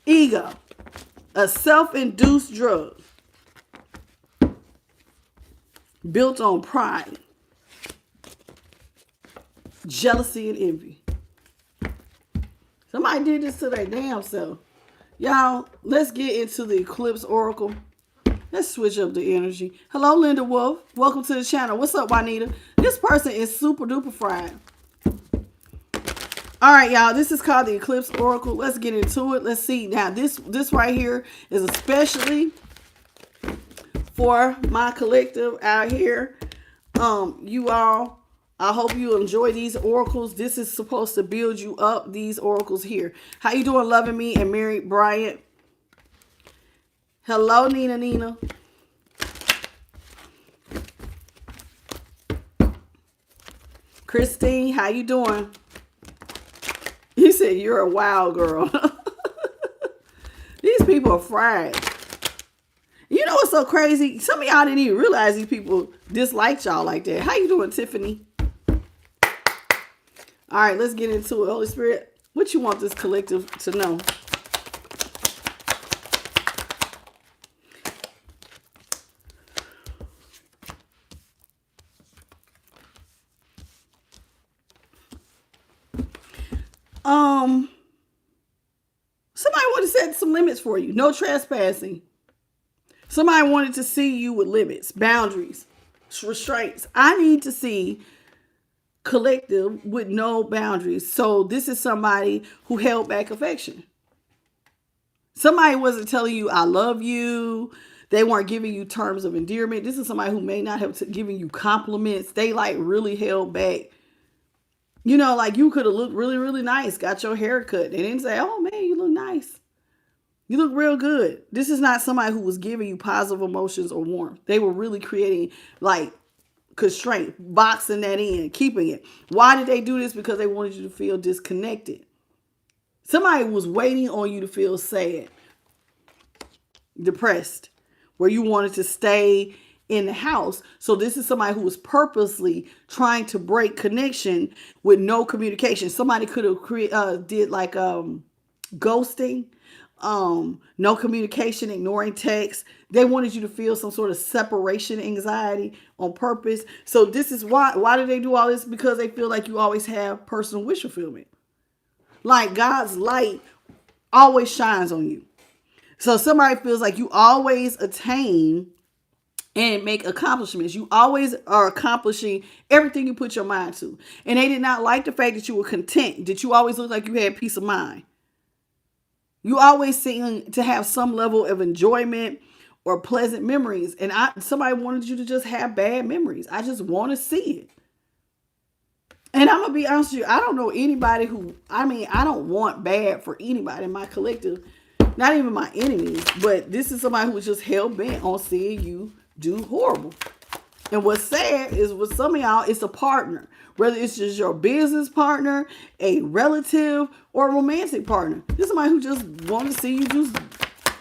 Ego, a self-induced drug built on pride, jealousy, and envy. Somebody did this to their damn self. Y'all, let's get into the Eclipse Oracle. Let's switch up the energy. Hello, Linda Wolf. Welcome to the channel. What's up, Juanita? This person is super duper fried. All right, y'all. This is called the Eclipse Oracle. Let's get into it. Let's see. Now, this right here is especially for my collective out here. You all, I hope you enjoy these oracles. This is supposed to build you up, these oracles here. How you doing, Loving Me and Mary Bryant? Hello, Nina. Christine, how you doing? You said you're a wild girl. These people are fried. You know what's so crazy? Some of y'all didn't even realize these people disliked y'all like that. How you doing, Tiffany? All right, let's get into it. Holy Spirit, what you want this collective to know? Somebody wanted to set some limits for you. No trespassing. Somebody wanted to see you with limits, boundaries, restraints. I need to see collective with no boundaries. So this is somebody who held back affection. Somebody wasn't telling you, I love you. They weren't giving you terms of endearment. This is somebody who may not have given you compliments. They like really held back. You know, like you could have looked really, really nice, got your hair cut. They didn't say, oh man, you look nice. You look real good. This is not somebody who was giving you positive emotions or warmth. They were really creating like constraint, boxing that in, keeping it. Why did they do this? Because they wanted you to feel disconnected. Somebody was waiting on you to feel sad, depressed, where you wanted to stay in the house. So this is somebody who was purposely trying to break connection with no communication. Somebody could have did like ghosting, no communication, ignoring text. They wanted you to feel some sort of separation anxiety on purpose. So this is why do they do all this? Because they feel like you always have personal wish fulfillment. Like God's light always shines on you. So somebody feels like you always attain and make accomplishments. You always are accomplishing everything you put your mind to. And they did not like the fact that you were content, that you always looked like you had peace of mind. You always seem to have some level of enjoyment or pleasant memories. And somebody wanted you to just have bad memories. I just want to see it. And I'm going to be honest with you, I don't know anybody I don't want bad for anybody in my collective, not even my enemies, but this is somebody who was just hell-bent on seeing you do horrible. And what's sad is with some of y'all, it's a partner, whether it's just your business partner, a relative, or a romantic partner. This is somebody who just wants to see you just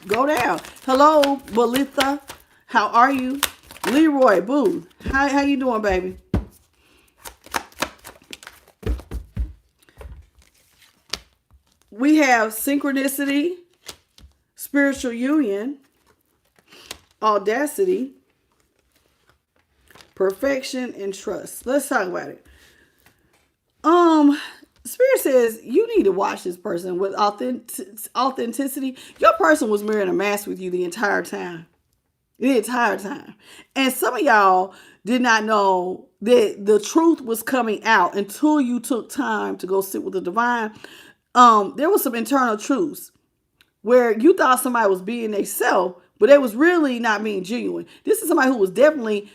go down. Hello, Belitha. How are you? Leroy Booth. How you doing, baby? We have synchronicity, spiritual union, audacity, perfection, and trust. Let's talk about it. Spirit says you need to watch this person with authenticity. Your person was wearing a mask with you the entire time. And some of y'all did not know that the truth was coming out until you took time to go sit with the divine. There was some internal truths where you thought somebody was being themselves, but they was really not being genuine. This is somebody who was definitely,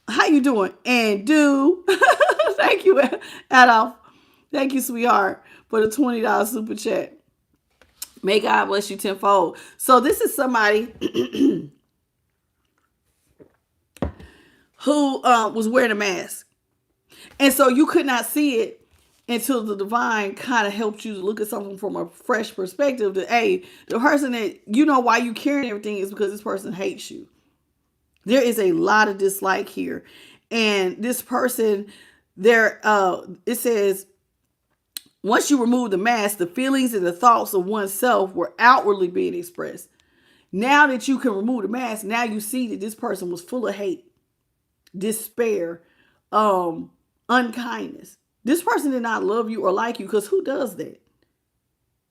how you doing? And do, thank you, Adolf. Thank you, sweetheart, for the $20 super chat. May God bless you tenfold. So this is somebody who was wearing a mask. And so you could not see it until the divine kind of helped you to look at something from a fresh perspective. That, hey, the person that, you know why you carrying everything is because this person hates you. There is a lot of dislike here. And this person, it says, once you remove the mask, the feelings and the thoughts of oneself were outwardly being expressed. Now that you can remove the mask, now you see that this person was full of hate, despair, unkindness. This person did not love you or like you, because who does that?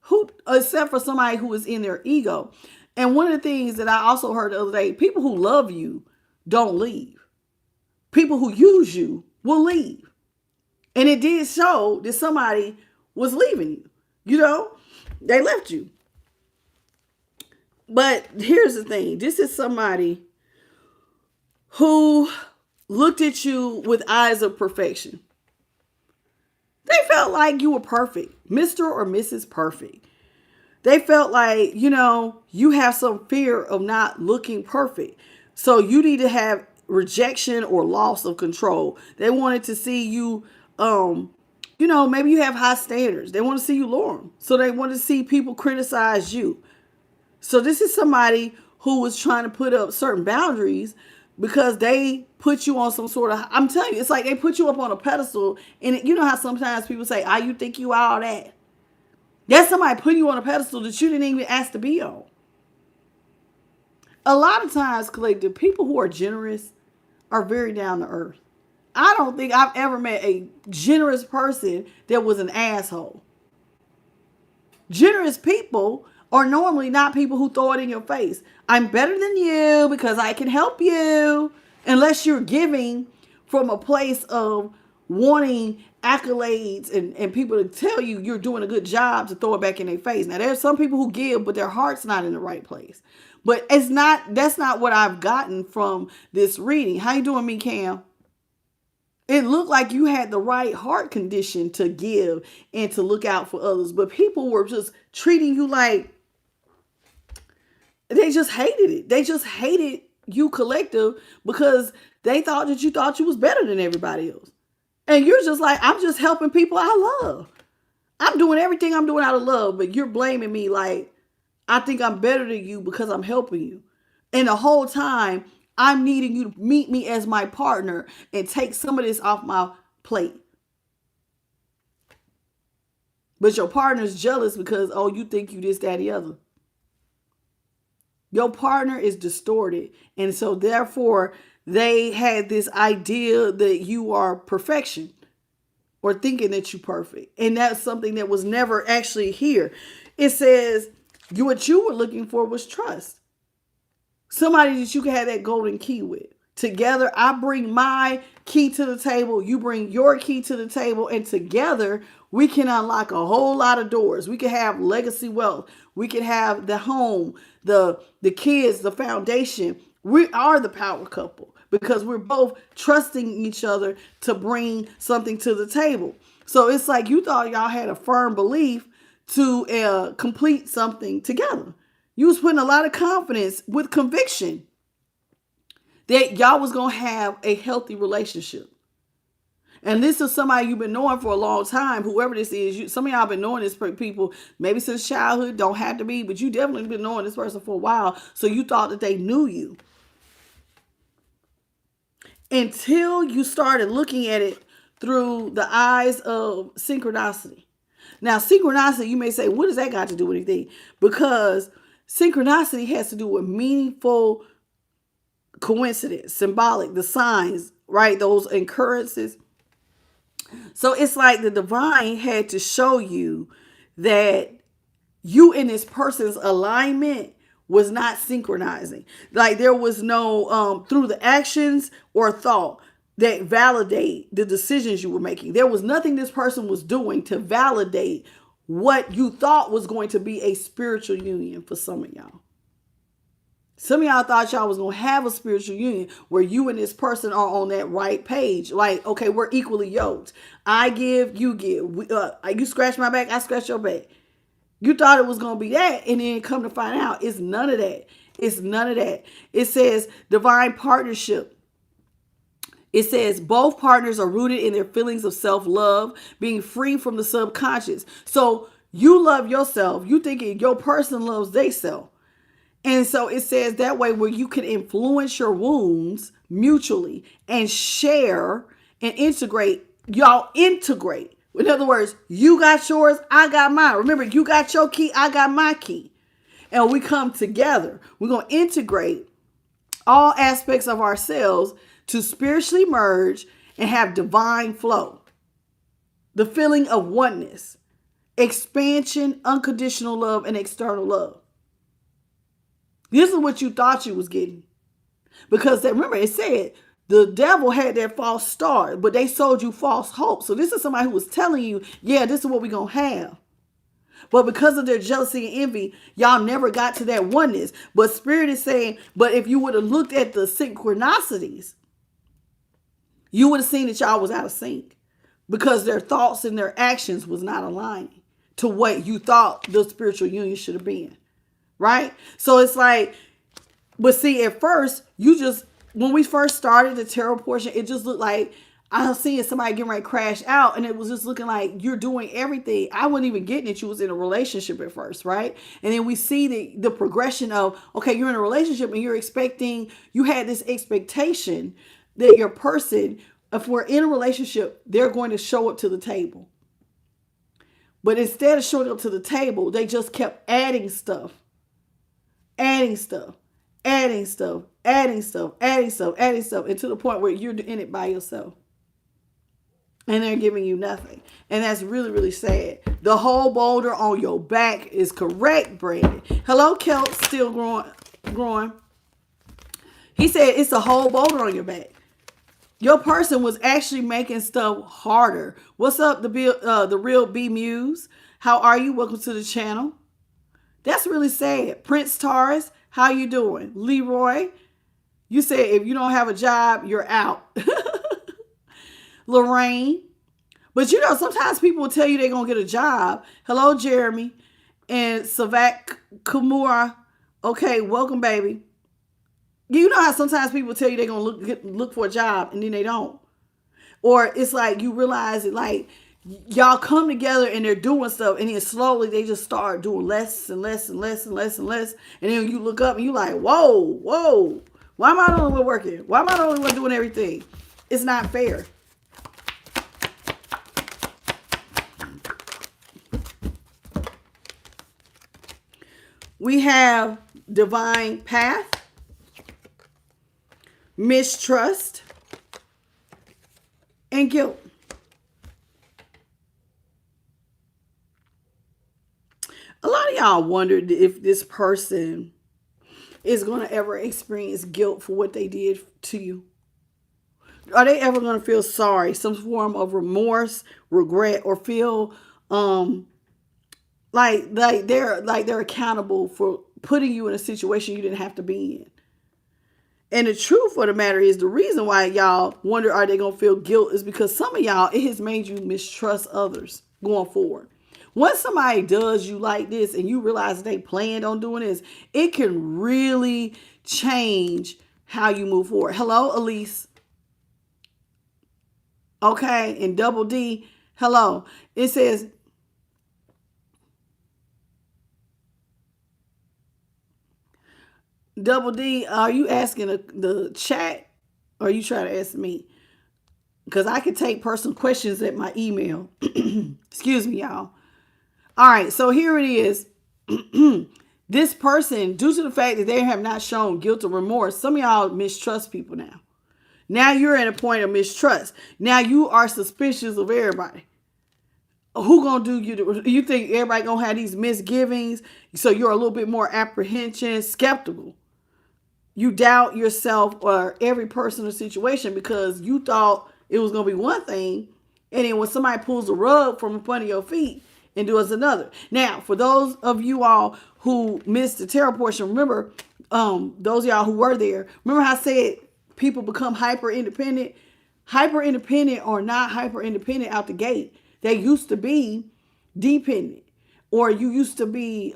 Who, except for somebody who is in their ego. And one of the things that I also heard the other day, people who love you don't leave. People who use you will leave. And it did show that somebody was leaving you. You know, they left you. But here's the thing. This is somebody who looked at you with eyes of perfection. They felt like you were perfect, Mr. or Mrs. Perfect. They felt like, you have some fear of not looking perfect. So you need to have rejection or loss of control. They wanted to see you, maybe you have high standards. They want to see you lower them. So they want to see people criticize you. So this is somebody who was trying to put up certain boundaries because they put you on some sort of, I'm telling you, it's like they put you up on a pedestal. And you know how sometimes people say, you think you all that? That's somebody putting you on a pedestal that you didn't even ask to be on. A lot of times, collective, people who are generous are very down to earth. I don't think I've ever met a generous person that was an asshole. Generous people are normally not people who throw it in your face. I'm better than you because I can help you. Unless you're giving from a place of wanting accolades and people to tell you you're doing a good job to throw it back in their face. Now, there's some people who give, but their heart's not in the right place. But that's not what I've gotten from this reading. How you doing, me, Cam? It looked like you had the right heart condition to give and to look out for others. But people were just treating you like, they just hated it. They just hated you, collective, because they thought that you was better than everybody else. And you're just like, I'm just helping people I love. I'm doing everything I'm doing out of love, but you're blaming me like I think I'm better than you because I'm helping you. And the whole time, I'm needing you to meet me as my partner and take some of this off my plate. But your partner's jealous because, oh, you think you this, that, the other. Your partner is distorted. And so therefore, they had this idea that you are perfection or thinking that you're perfect. And that's something that was never actually here. It says what you were looking for was trust. Somebody that you can have that golden key with. Together, I bring my key to the table. You bring your key to the table. And together, we can unlock a whole lot of doors. We can have legacy wealth. We can have the home, the kids, the foundation. We are the power couple because we're both trusting each other to bring something to the table. So it's like you thought y'all had a firm belief to complete something together. You was putting a lot of confidence with conviction that y'all was going to have a healthy relationship. And this is somebody you've been knowing for a long time, whoever this is. Some of y'all been knowing this people maybe since childhood, don't have to be, but you definitely been knowing this person for a while. So you thought that they knew you. Until you started looking at it through the eyes of synchronicity. Now, synchronicity, you may say, what does that got to do with anything? Because synchronicity has to do with meaningful coincidence, symbolic, the signs, right? Those occurrences. So it's like the divine had to show you that you and this person's alignment was not synchronizing. Like there was no, through the actions or thought that validate the decisions you were making. There was nothing this person was doing to validate what you thought was going to be a spiritual union for some of y'all. Some of y'all thought y'all was going to have a spiritual union where you and this person are on that right page. Like, okay, we're equally yoked. I give, you give. You scratch my back, I scratch your back. You thought it was going to be that, and then come to find out, it's none of that. It's none of that. It says divine partnership. It says both partners are rooted in their feelings of self-love, being free from the subconscious. So you love yourself. You thinking your person loves theyself. And so it says that way where you can influence your wounds mutually and share and integrate. Y'all integrate. In other words, you got yours, I got mine. Remember, you got your key, I got my key. And we come together. We're going to integrate all aspects of ourselves to spiritually merge and have divine flow. The feeling of oneness, expansion, unconditional love, and external love. This is what you thought you was getting. Because remember, it said the devil had that false start, but they sold you false hope. So this is somebody who was telling you, yeah, this is what we're going to have. But because of their jealousy and envy, y'all never got to that oneness. But Spirit is saying, but if you would have looked at the synchronicities, you would have seen that y'all was out of sync. Because their thoughts and their actions was not aligning to what you thought the spiritual union should have been. Right? So it's like, but see, at first, when we first started the tarot portion, it just looked like I was seeing somebody getting ready to crash out, and it was just looking like you're doing everything. I wasn't even getting that you was in a relationship at first, right? And then we see the progression of, okay, you're in a relationship and you had this expectation that your person, if we're in a relationship, they're going to show up to the table. But instead of showing up to the table, they just kept adding stuff. And to the point where you're in it by yourself. And they're giving you nothing. And that's really, really sad. The whole boulder on your back is correct, Brandon. Hello, Kelt, still growing. He said it's a whole boulder on your back. Your person was actually making stuff harder. What's up, the real B Muse? How are you? Welcome to the channel. That's really sad. Prince Taurus, how you doing? Leroy, you said if you don't have a job, you're out. Lorraine. But sometimes people will tell you they're going to get a job. Hello, Jeremy. And Savat Kumura. Okay, welcome, baby. You know how sometimes people tell you they're going to look for a job and then they don't. Or it's like you realize it, like y'all come together and they're doing stuff, and then slowly they just start doing less and less and less and less and less. And then you look up and you like, whoa, why am I the only one working? Why am I the only one doing everything? It's not fair. We have divine path, mistrust, and guilt. A lot of y'all wondered if this person is going to ever experience guilt for what they did to you. Are they ever going to feel sorry, some form of remorse, regret, or feel like they're accountable for putting you in a situation you didn't have to be in? And the truth of the matter is, the reason why y'all wonder are they going to feel guilt is because some of y'all, it has made you mistrust others going forward. Once somebody does you like this and you realize they planned on doing this, it can really change how you move forward. Hello, Elise. Okay, and Double D, hello. It says, Double D, are you asking the chat or are you trying to ask me? Because I can take personal questions at my email. Excuse me, y'all. All right, so here it is. This person, due to the fact that they have not shown guilt or remorse, some of y'all mistrust people now. Now you're at a point of mistrust. Now you are suspicious of everybody. Who gonna do you? You think everybody gonna have these misgivings? So you're a little bit more apprehension, skeptical. You doubt yourself or every person or situation because you thought it was gonna be one thing, and then when somebody pulls a rug from in front of your feet and does another. Now, for those of you all who missed the tarot portion, remember, those of y'all who were there, remember how I said people become hyper independent or not hyper independent out the gate. They used to be dependent, or you used to be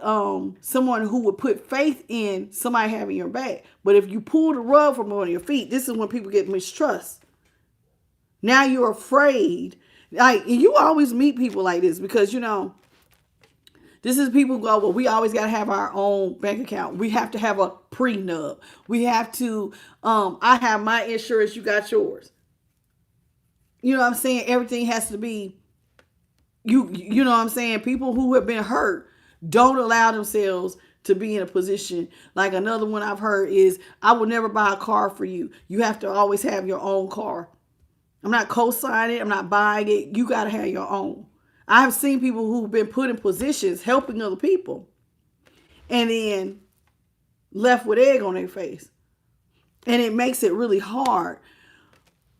someone who would put faith in somebody having your back. But if you pull the rug from under your feet, this is when people get mistrust. Now you're afraid. Like, you always meet people like this because, this is people who go, well, we always got to have our own bank account. We have to have a prenup. We have to, I have my insurance, you got yours. You know what I'm saying? Everything has to be, you know what I'm saying? People who have been hurt don't allow themselves to be in a position. Like another one I've heard is, I will never buy a car for you. You have to always have your own car. I'm not co-signing it. I'm not buying it. You got to have your own. I have seen people who've been put in positions helping other people and then left with egg on their face. And it makes it really hard.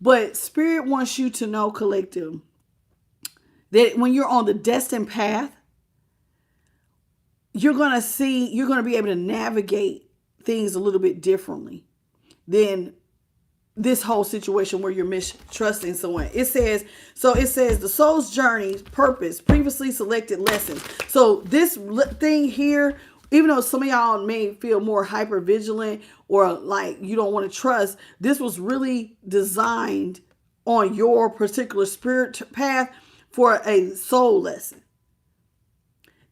But Spirit wants you to know, collective, that when you're on the destined path, you're going to be able to navigate things a little bit differently than this whole situation where you're mistrusting someone. It says the soul's journey, purpose, previously selected lessons. So this thing here, even though some of y'all may feel more hyper vigilant or like you don't want to trust, this was really designed on your particular spirit path for a soul lesson.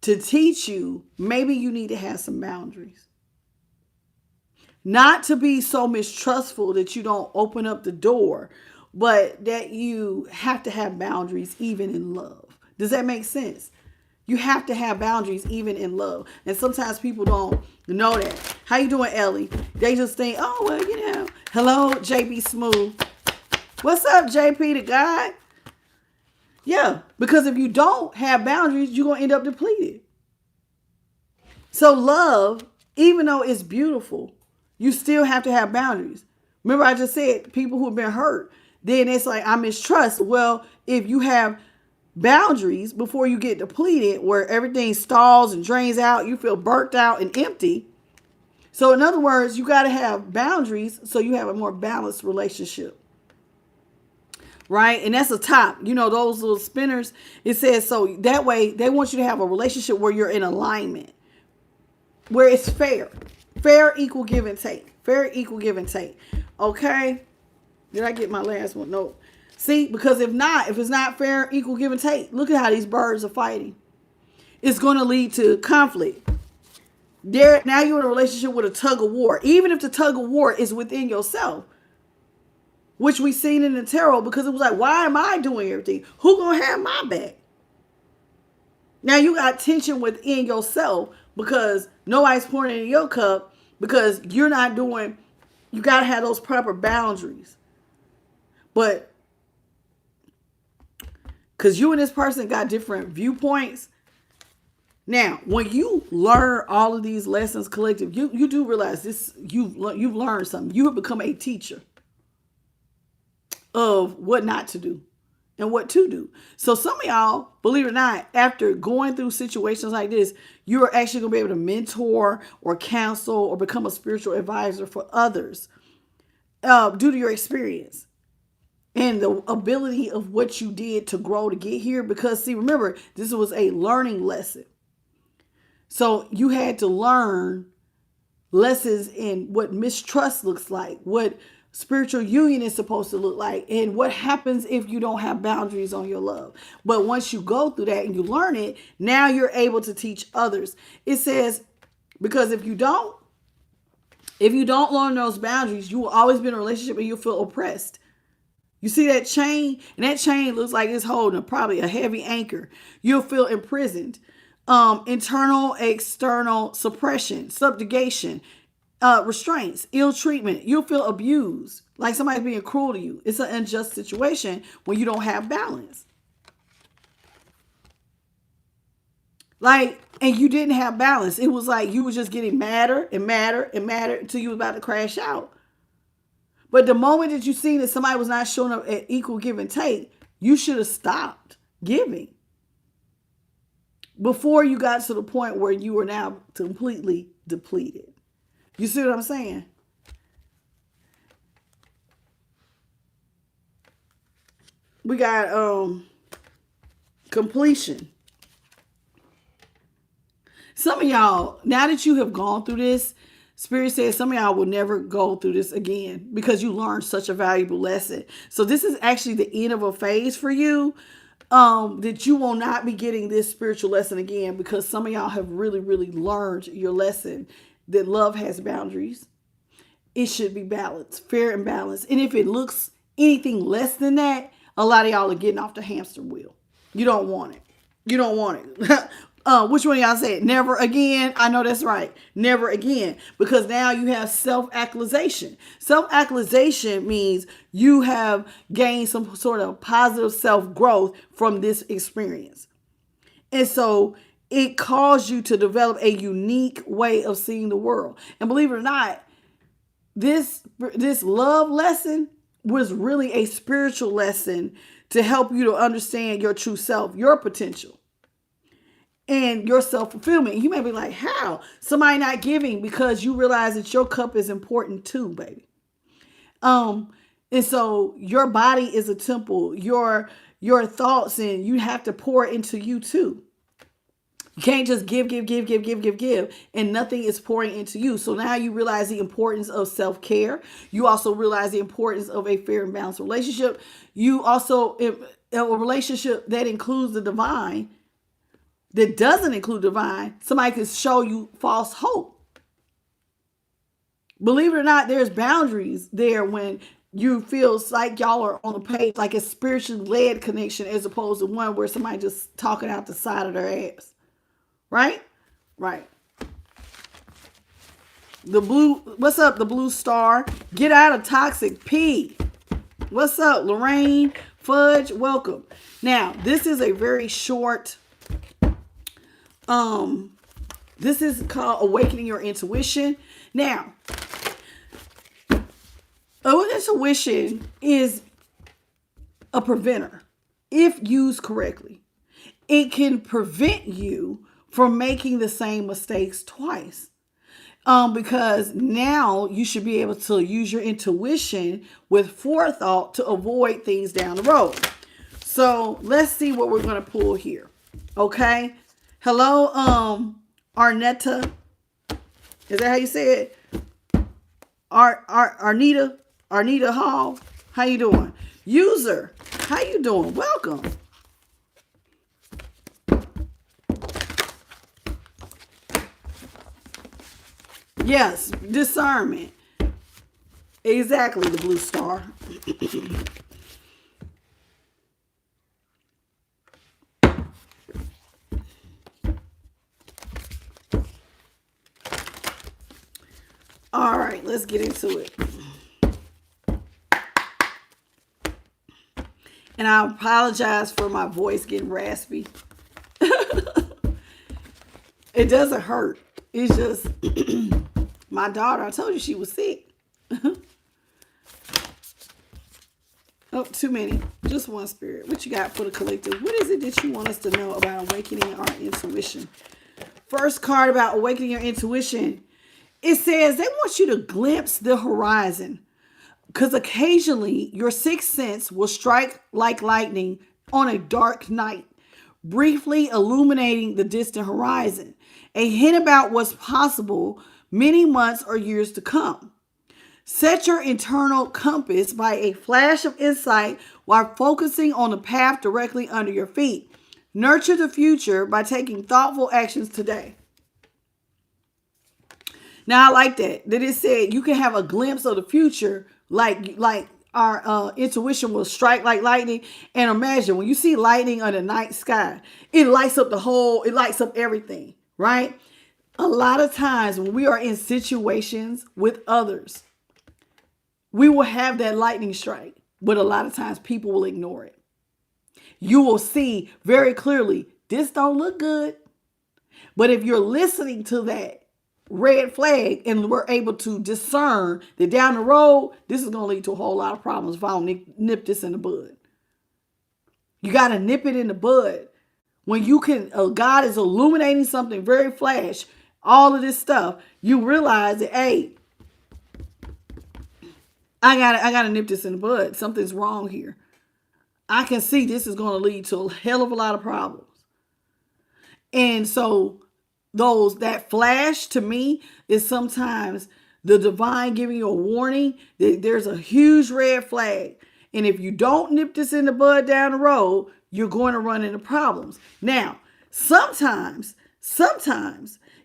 To teach you, maybe you need to have some boundaries. Not to be so mistrustful that you don't open up the door, but that you have to have boundaries even in love. Does that make sense? You have to have boundaries even in love. And sometimes people don't know that. How you doing, Ellie? They just think, oh, well, Hello, JB Smooth. What's up, JP the God? Yeah, because if you don't have boundaries, you're going to end up depleted. So love, even though it's beautiful, you still have to have boundaries. Remember, I just said people who have been hurt. Then it's like, I mistrust. Well, if you have boundaries before you get depleted, where everything stalls and drains out, you feel burnt out and empty. So in other words, you got to have boundaries so you have a more balanced relationship. Right? And that's the top. Those little spinners. It says, so that way they want you to have a relationship where you're in alignment, where it's fair. Fair, equal give and take. Fair, equal give and take. Okay. Did I get my last one? No. See, because if it's not fair, equal give and take, look at how these birds are fighting. It's going to lead to conflict. Now you're in a relationship with a tug of war. Even if the tug of war is within yourself, which we seen in the tarot, because it was like, why am I doing everything? Who gonna have my back? Now you got tension within yourself because nobody's pouring in your cup, because you're not doing, you gotta have those proper boundaries. But because you and this person got different viewpoints. Now, when you learn all of these lessons collective, you do realize this, you've learned something. You have become a teacher of what not to do and what to do. So some of y'all, believe it or not, after going through situations like this, you are actually going to be able to mentor or counsel or become a spiritual advisor for others due to your experience and the ability of what you did to grow to get here. Because see, remember, this was a learning lesson. So you had to learn lessons in what mistrust looks like, what spiritual union is supposed to look like, and what happens if you don't have boundaries on your love. But once you go through that and you learn it, now you're able to teach others. It says, because if you don't learn those boundaries, you will always be in a relationship and you'll feel oppressed. You see that chain? And that chain looks like it's holding probably a heavy anchor. You'll feel imprisoned. Internal, external suppression, subjugation, restraints, ill treatment. You'll feel abused, like somebody's being cruel to you. It's an unjust situation when you don't have balance. And you didn't have balance. It was like you were just getting madder and madder and madder until you were about to crash out. But the moment that you seen that somebody was not showing up at equal give and take, you should have stopped giving before you got to the point where you were now completely depleted. You see what I'm saying? We got completion. Some of y'all, now that you have gone through this, Spirit says some of y'all will never go through this again because you learned such a valuable lesson. So this is actually the end of a phase for you. That you will not be getting this spiritual lesson again, because some of y'all have really, really learned your lesson that love has boundaries. It should be balanced, fair and balanced. And if it looks anything less than that, a lot of y'all are getting off the hamster wheel. You don't want it. You don't want it. Which one of y'all said never again? I know that's right. Never again. Because now you have self-actualization. Self-actualization means you have gained some sort of positive self-growth from this experience. And so it caused you to develop a unique way of seeing the world. And believe it or not, this love lesson was really a spiritual lesson to help you to understand your true self, your potential, and your self-fulfillment. You may be like, how? Somebody not giving because you realize that your cup is important too, baby. And so your body is a temple, your thoughts, and you have to pour into you too. You can't just give, and nothing is pouring into you. So now you realize the importance of self-care. You also realize the importance of a fair and balanced relationship. You also, a relationship that includes the divine, that doesn't include divine, somebody can show you false hope. Believe it or not, there's boundaries there when you feel like y'all are on the page, like a spiritually led connection as opposed to one where somebody just talking out the side of their ass. Right? Right. The blue, what's up, the blue star? Get out of toxic P. What's up, Lorraine? Fudge, welcome. Now, this is a very short, this is called Awakening Your Intuition. Now, intuition is a preventer if used correctly. It can prevent you from making the same mistakes twice. Because now you should be able to use your intuition with forethought to avoid things down the road. So let's see what we're going to pull here. Okay. Hello, Arnetta. Is that how you say it? Arnita Hall. How you doing? User, How you doing? Welcome. Yes, discernment. Exactly, the blue star. All right, let's get into it. And I apologize for my voice getting raspy. It doesn't hurt. It's just my daughter, I told you she was sick. Oh, too many. Just one spirit. What you got for the collective? What is it that you want us to know about awakening our intuition? First card about awakening your intuition. It says they want you to glimpse the horizon. Because occasionally your sixth sense will strike like lightning on a dark night, briefly illuminating the distant horizon. A hint about what's possible many months or years to come. Set your internal compass by a flash of insight while focusing on the path directly under your feet. Nurture the future by taking thoughtful actions today. Now I like that it said you can have a glimpse of the future, like our intuition will strike like lightning. And imagine when you see lightning on the night sky, it lights up it lights up everything, right? A lot of times when we are in situations with others, we will have that lightning strike, but a lot of times people will ignore it. You will see very clearly, this don't look good. But if you're listening to that red flag and we're able to discern that down the road, this is going to lead to a whole lot of problems if I don't nip this in the bud. You got to nip it in the bud. When you can, God is illuminating something very flash, all of this stuff, you realize that, hey, I gotta nip this in the bud. Something's wrong here. I can see this is going to lead to a hell of a lot of problems. And so that flash to me is sometimes the divine giving you a warning that there's a huge red flag. And if you don't nip this in the bud down the road, you're going to run into problems. Now, sometimes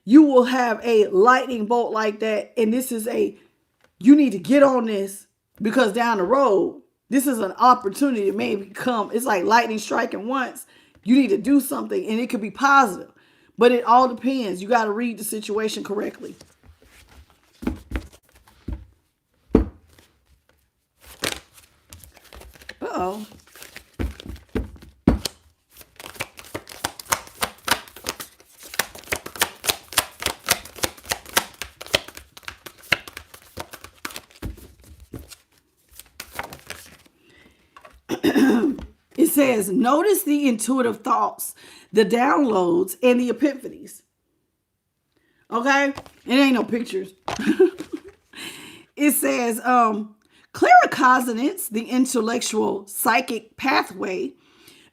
you will have a lightning bolt like that. And this is you need to get on this because down the road, this is an opportunity to maybe come. It's like lightning striking once. You need to do something and it could be positive. But it all depends. You got to read the situation correctly. Uh-oh. It says, notice the intuitive thoughts, the downloads, and the epiphanies. Okay? It ain't no pictures. It says, claircognizance, the intellectual psychic pathway,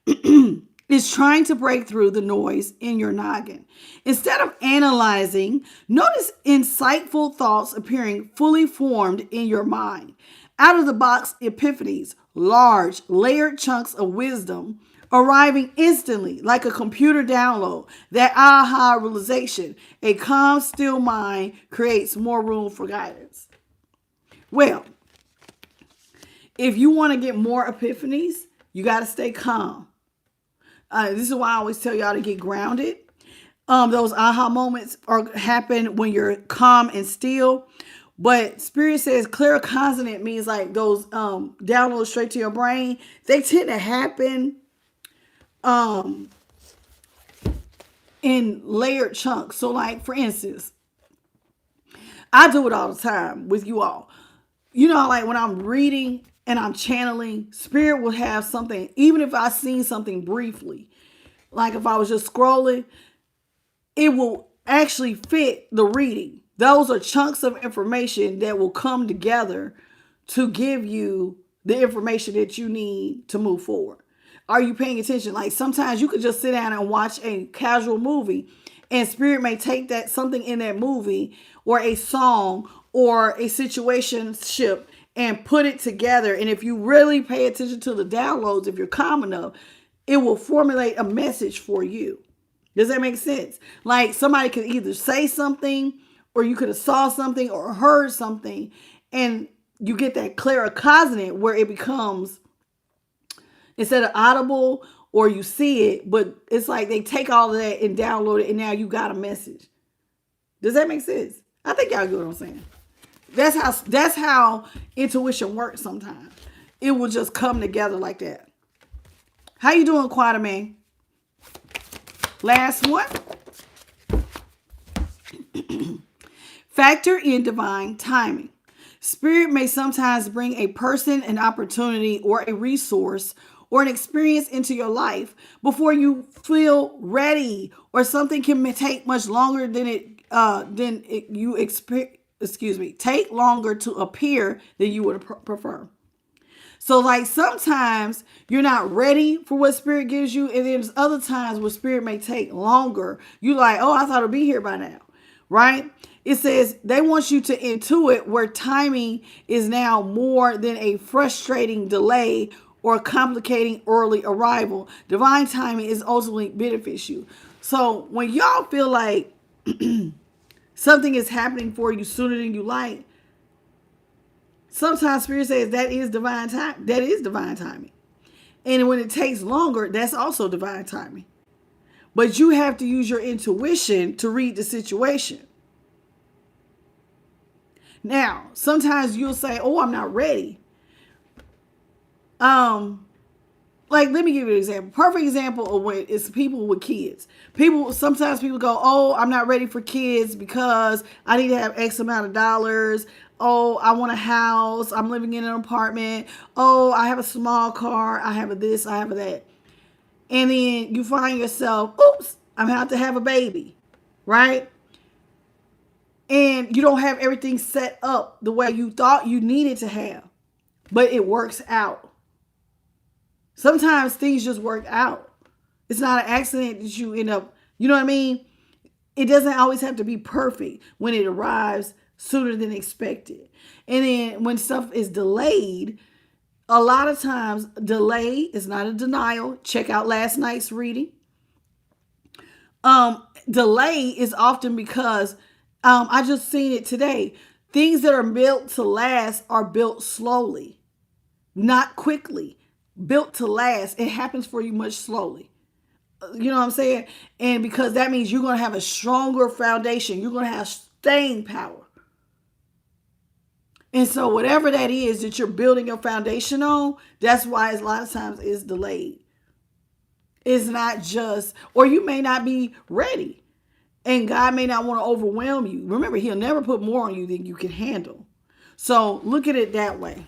is trying to break through the noise in your noggin. Instead of analyzing, notice insightful thoughts appearing fully formed in your mind. Out of the box epiphanies, large, layered chunks of wisdom arriving instantly like a computer download. That aha realization, a calm, still mind creates more room for guidance. Well, if you want to get more epiphanies, you got to stay calm. This is why I always tell y'all to get grounded. Those aha moments happen when you're calm and still. But Spirit says claircognizant means like those downloads straight to your brain. They tend to happen in layered chunks. So like, for instance, I do it all the time with you all. You know, like when I'm reading and I'm channeling, Spirit will have something, even if I've seen something briefly, like if I was just scrolling, it will actually fit the reading. Those are chunks of information that will come together to give you the information that you need to move forward. Are you paying attention? Like sometimes you could just sit down and watch a casual movie and Spirit may take that something in that movie or a song or a situationship and put it together. And if you really pay attention to the downloads, if you're calm enough, it will formulate a message for you. Does that make sense? Like somebody could either say something, or you could have saw something or heard something, and you get that claircognizant where it becomes, instead of audible or you see it, but it's like they take all of that and download it, and now you got a message. Does that make sense? I think y'all get what I'm saying. That's how intuition works sometimes. It will just come together like that. How you doing, Quada Man? Last one. Factor in divine timing. Spirit may sometimes bring a person, an opportunity, or a resource, or an experience into your life before you feel ready, or something can take much longer take longer to appear than you would prefer. So like sometimes you're not ready for what Spirit gives you, and then there's other times where Spirit may take longer. You like, oh, I thought it'd be here by now, right? It says they want you to intuit where timing is now more than a frustrating delay or complicating early arrival. Divine timing is ultimately benefits you. So when y'all feel like something is happening for you sooner than you like, sometimes Spirit says that is divine time. That is divine timing. And when it takes longer, that's also divine timing. But you have to use your intuition to read the situation. Now, sometimes you'll say, oh, I'm not ready. Like, let me give you an example. Perfect example of when it's people with kids. Sometimes people go, oh, I'm not ready for kids because I need to have X amount of dollars. Oh, I want a house. I'm living in an apartment. Oh, I have a small car. I have a this, I have a that. And then you find yourself, oops, I'm about to have a baby, right? And you don't have everything set up the way you thought you needed to have, but it works out. Sometimes things just work out. It's not an accident that you end up, you know what I mean? It doesn't always have to be perfect when it arrives sooner than expected. And then when stuff is delayed, a lot of times delay is not a denial. Check out last night's reading. Delay is often because I just seen it today. Things that are built to last are built slowly, not quickly. Built to last, it happens for you much slowly. You know what I'm saying? And because that means you're going to have a stronger foundation. You're going to have staying power. And so whatever that is that you're building your foundation on, that's why a lot of times it's delayed. It's not just, or you may not be ready. And God may not want to overwhelm you. Remember, He'll never put more on you than you can handle. So look at it that way.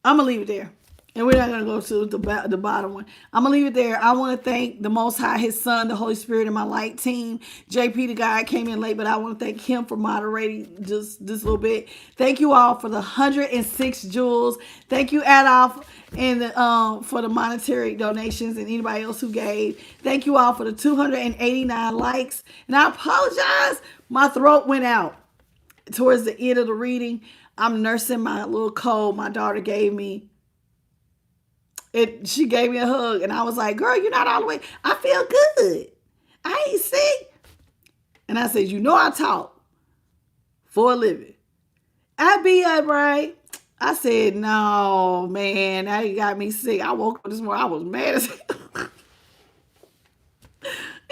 I'm going to leave it there. And we're not going to go to the bottom one. I'm going to leave it there. I want to thank the Most High, His Son, the Holy Spirit, and my light team. JP, the guy, came in late, but I want to thank him for moderating just this little bit. Thank you all for the 106 jewels. Thank you, Adolf, and for the monetary donations and anybody else who gave. Thank you all for the 289 likes. And I apologize. My throat went out towards the end of the reading. I'm nursing my little cold my daughter gave me. She gave me a hug, and I was like, girl, you're not all the way. I feel good. I ain't sick. And I said, you know I talk for a living. I be all right. I said, no, man, now you got me sick. I woke up this morning. I was mad as hell.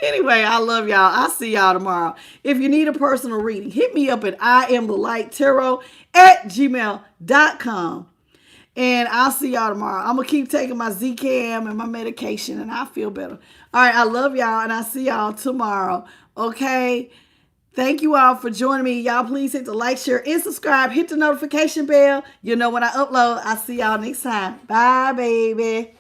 Anyway, I love y'all. I'll see y'all tomorrow. If you need a personal reading, hit me up at iamthelighttarot@gmail.com. And I'll see y'all tomorrow. I'm going to keep taking my Z-Cam and my medication, and I feel better. All right, I love y'all, and I'll see y'all tomorrow. Okay? Thank you all for joining me. Y'all please hit the like, share, and subscribe. Hit the notification bell. You know when I upload. I'll see y'all next time. Bye, baby.